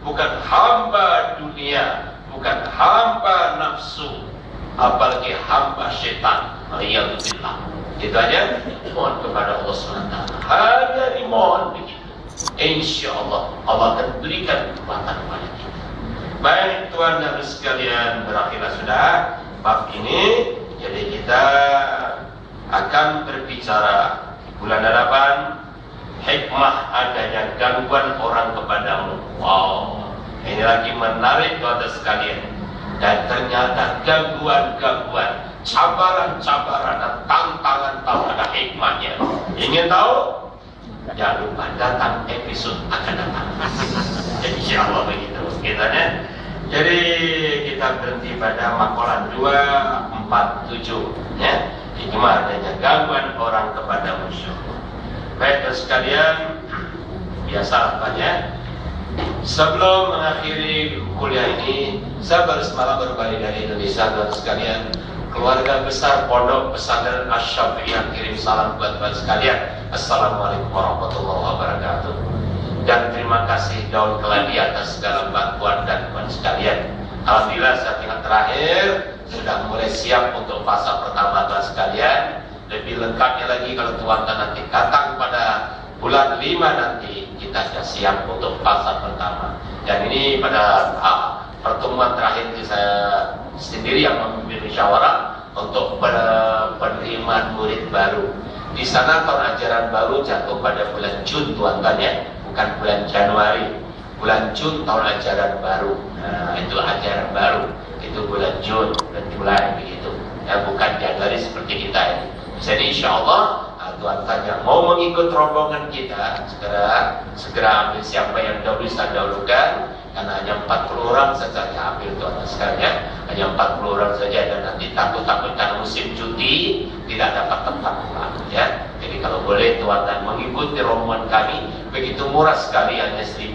bukan hamba dunia, bukan hamba nafsu, apalagi hamba setan. Alhamdulillah. Itu aja. Mohon kepada Allah SWT. Hanya dimohon begitu. Insya Allah Allah akan berikan kekuatan kepada kita. Baik tuan dan sekalian, berakhirlah sudah bab ini. Jadi kita akan berbicara bulan hadapan hikmah adanya gangguan orang kepadamu. Wow, ini lagi menarik tuan dan sekalian. Dan ternyata gangguan-gangguan, cabaran-cabaran dan tantangan tahu ada hikmahnya. Ingin tahu? Jangan lupa datang episode akan datang. Insya Allah begitu kitanya. Jadi kita berhenti pada makalah 247 ya. Hikmah adanya gangguan orang kepada musuh. Baik sekalian, biasalah banyak. Sebelum mengakhiri kuliah ini, saya baru semalam berbalik dari Indonesia dan sekalian. Keluarga besar Pondok Pesantren Asy-Syafi'iyah kirim salam buat sekalian. Assalamualaikum warahmatullahi wabarakatuh. Dan terima kasih daun keladi atas segala bantuan dan buat sekalian. Alhamdulillah saat yang terakhir sudah mulai siap untuk fase pertama tuan sekalian. Lebih lengkapnya lagi kalau tuan nanti datang pada bulan 5 nanti kita sudah siap untuk fase pertama. Dan ini pada pertemuan terakhir itu saya sendiri yang memimpin musyawarah untuk penerimaan murid baru. Di sana tahun ajaran baru jatuh pada bulan Jun tuan-tuan ya, bukan bulan Januari. Bulan Jun tahun ajaran baru. Nah, itu ajaran baru. Itu bulan Jun dan Julai begitu. Ya, bukan Januari seperti kita ini. Jadi insya Allah tuan-tuan yang mau mengikut rombongan kita segera ambil siapa yang dahulu bisa dahulukan. Karena hanya 40 orang saja ambil tuan-tuan sekalian, hanya 40 orang saja dan nanti takut-takut karena musim cuti tidak dapat tempat pulang ya. Jadi kalau boleh tuan-tuan mengikuti rombongan kami, begitu murah sekali hanya 1.006,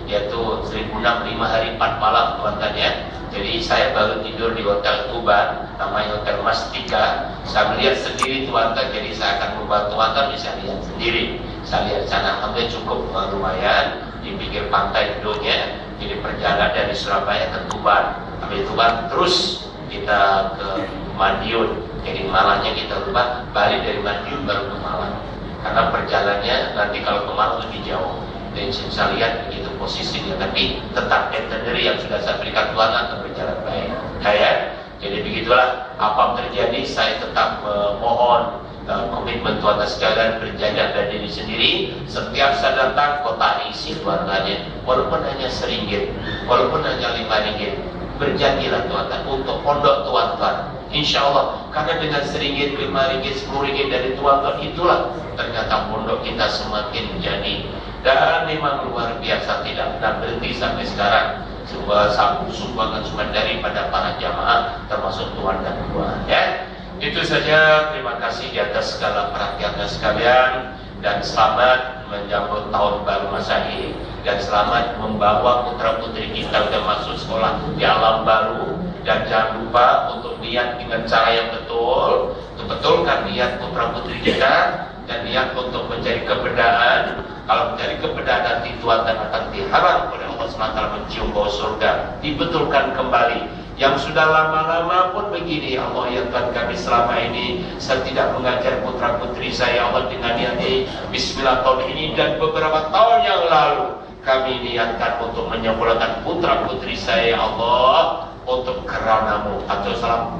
yaitu 1.006 5 hari 4 malam tuan-tuan ya. Jadi saya baru tidur di Hotel Tuban, namanya Hotel Mastika. Saya melihat sendiri tuan-tuan, jadi saya akan membantu tuan-tuan bisa lihat sendiri. Saya lihat sana, hampir cukup lumayan di pinggir pantai duduknya. Jadi perjalanan dari Surabaya ke Tuban, habis Tuban terus kita ke Madiun. Jadi malamnya kita lupa balik dari Madiun baru ke Malang. Karena perjalanannya nanti kalau ke Malang lebih jauh. Dan saya lihat begitu posisinya, tapi tetap itinerary yang sudah saya berikan Tuhan akan berjalan baik. Jadi begitulah apa terjadi, saya tetap mohon komitmen Tuhan sekalian berjaga pada diri sendiri. Setiap saya datang kota isi tuan-tuannya, walaupun hanya RM1, walaupun hanya RM5, berjanjilah tuan-tuan untuk pondok tuan-tuan. Insya Allah, karena dengan RM1, RM5, RM10 dari tuan-tuan itulah ternyata pondok kita semakin jadi. Dan memang luar biasa, tidak pernah berhenti sampai sekarang. Sebuah sumbangan cuma daripada para jamaah termasuk tuan dan puan ya. Itu saja, terima kasih di atas segala perhatiannya sekalian. Dan selamat menyambut tahun baru Masehi. Dan selamat membawa putra-putri kita sudah masuk sekolah di alam baru. Dan jangan lupa untuk niat dengan cara yang betul. Untuk betulkan niat putra-putri kita. Dan niat untuk mencari kebenaran. Kalau mencari kebenaran nanti Tuhan akan diharap oleh Allah SWT mencium bau surga. Dibetulkan kembali. Yang sudah lama-lama pun begini, Allah ya Tuhan kami selama ini saya tidak mengajar putra putri saya Allah dengan niat Bismillah tahun ini dan beberapa tahun yang lalu kami niatkan untuk menyekolahkan putra putri saya Allah untuk kerana-Mu atau salah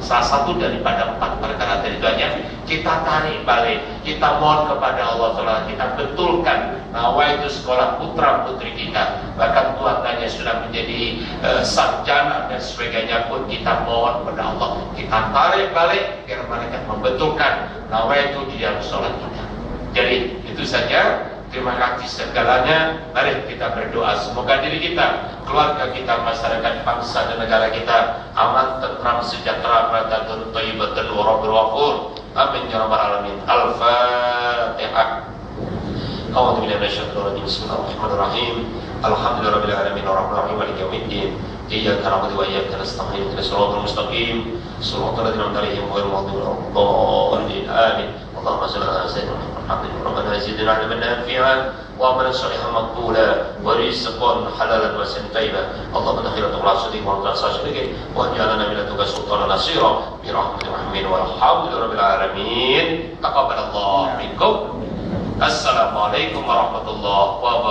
satu daripada 4 perkara tujuannya kita tarik balik, kita mohon kepada Allah SWT, kita betulkan nawaitu sekolah putra putri kita, bahkan tuannya sudah menjadi sarjana dan sebagainya pun kita mohon kepada Allah, kita tarik balik biar mereka membetulkan nawaitu di dalam sholat kita. Jadi itu saja. Terima kasih segalanya. Mari kita berdoa. Semoga diri kita, keluarga kita, masyarakat, bangsa dan negara kita aman, tentram, sejahtera, barakatuh, thayyibatun, warabbul ghafur. Amin ya rabbal alamin. Al-Fatihah. A'udzu billahi minasyaitonir rajim. Bismillahirrahmanirrahim. Alhamdulillahirabbil alamin arrahmanir rahim maliki yaumiddin. Iyyaka na'budu wa iyyaka nasta'in. Ihdinas siratal mustaqim. Shiratal ladzina an'amta 'alaihim ghairil maghdubi 'alaihim waladdallin. Amin. Allahumma shalli ala sayyidina Muhammad. حقك ربنا زدنا علما نافعا وعملا صالحا مقبولا ورزقا حلالا واسعا طيبا اللهم دخل مقصدك وانت صادق واجعلنا من لدنك سلطانا نصيرا برحمتك الرحمن والحمد لله رب العالمين تقبل الله منكم. Assalamualaikum warahmatullahi wabarakatuh.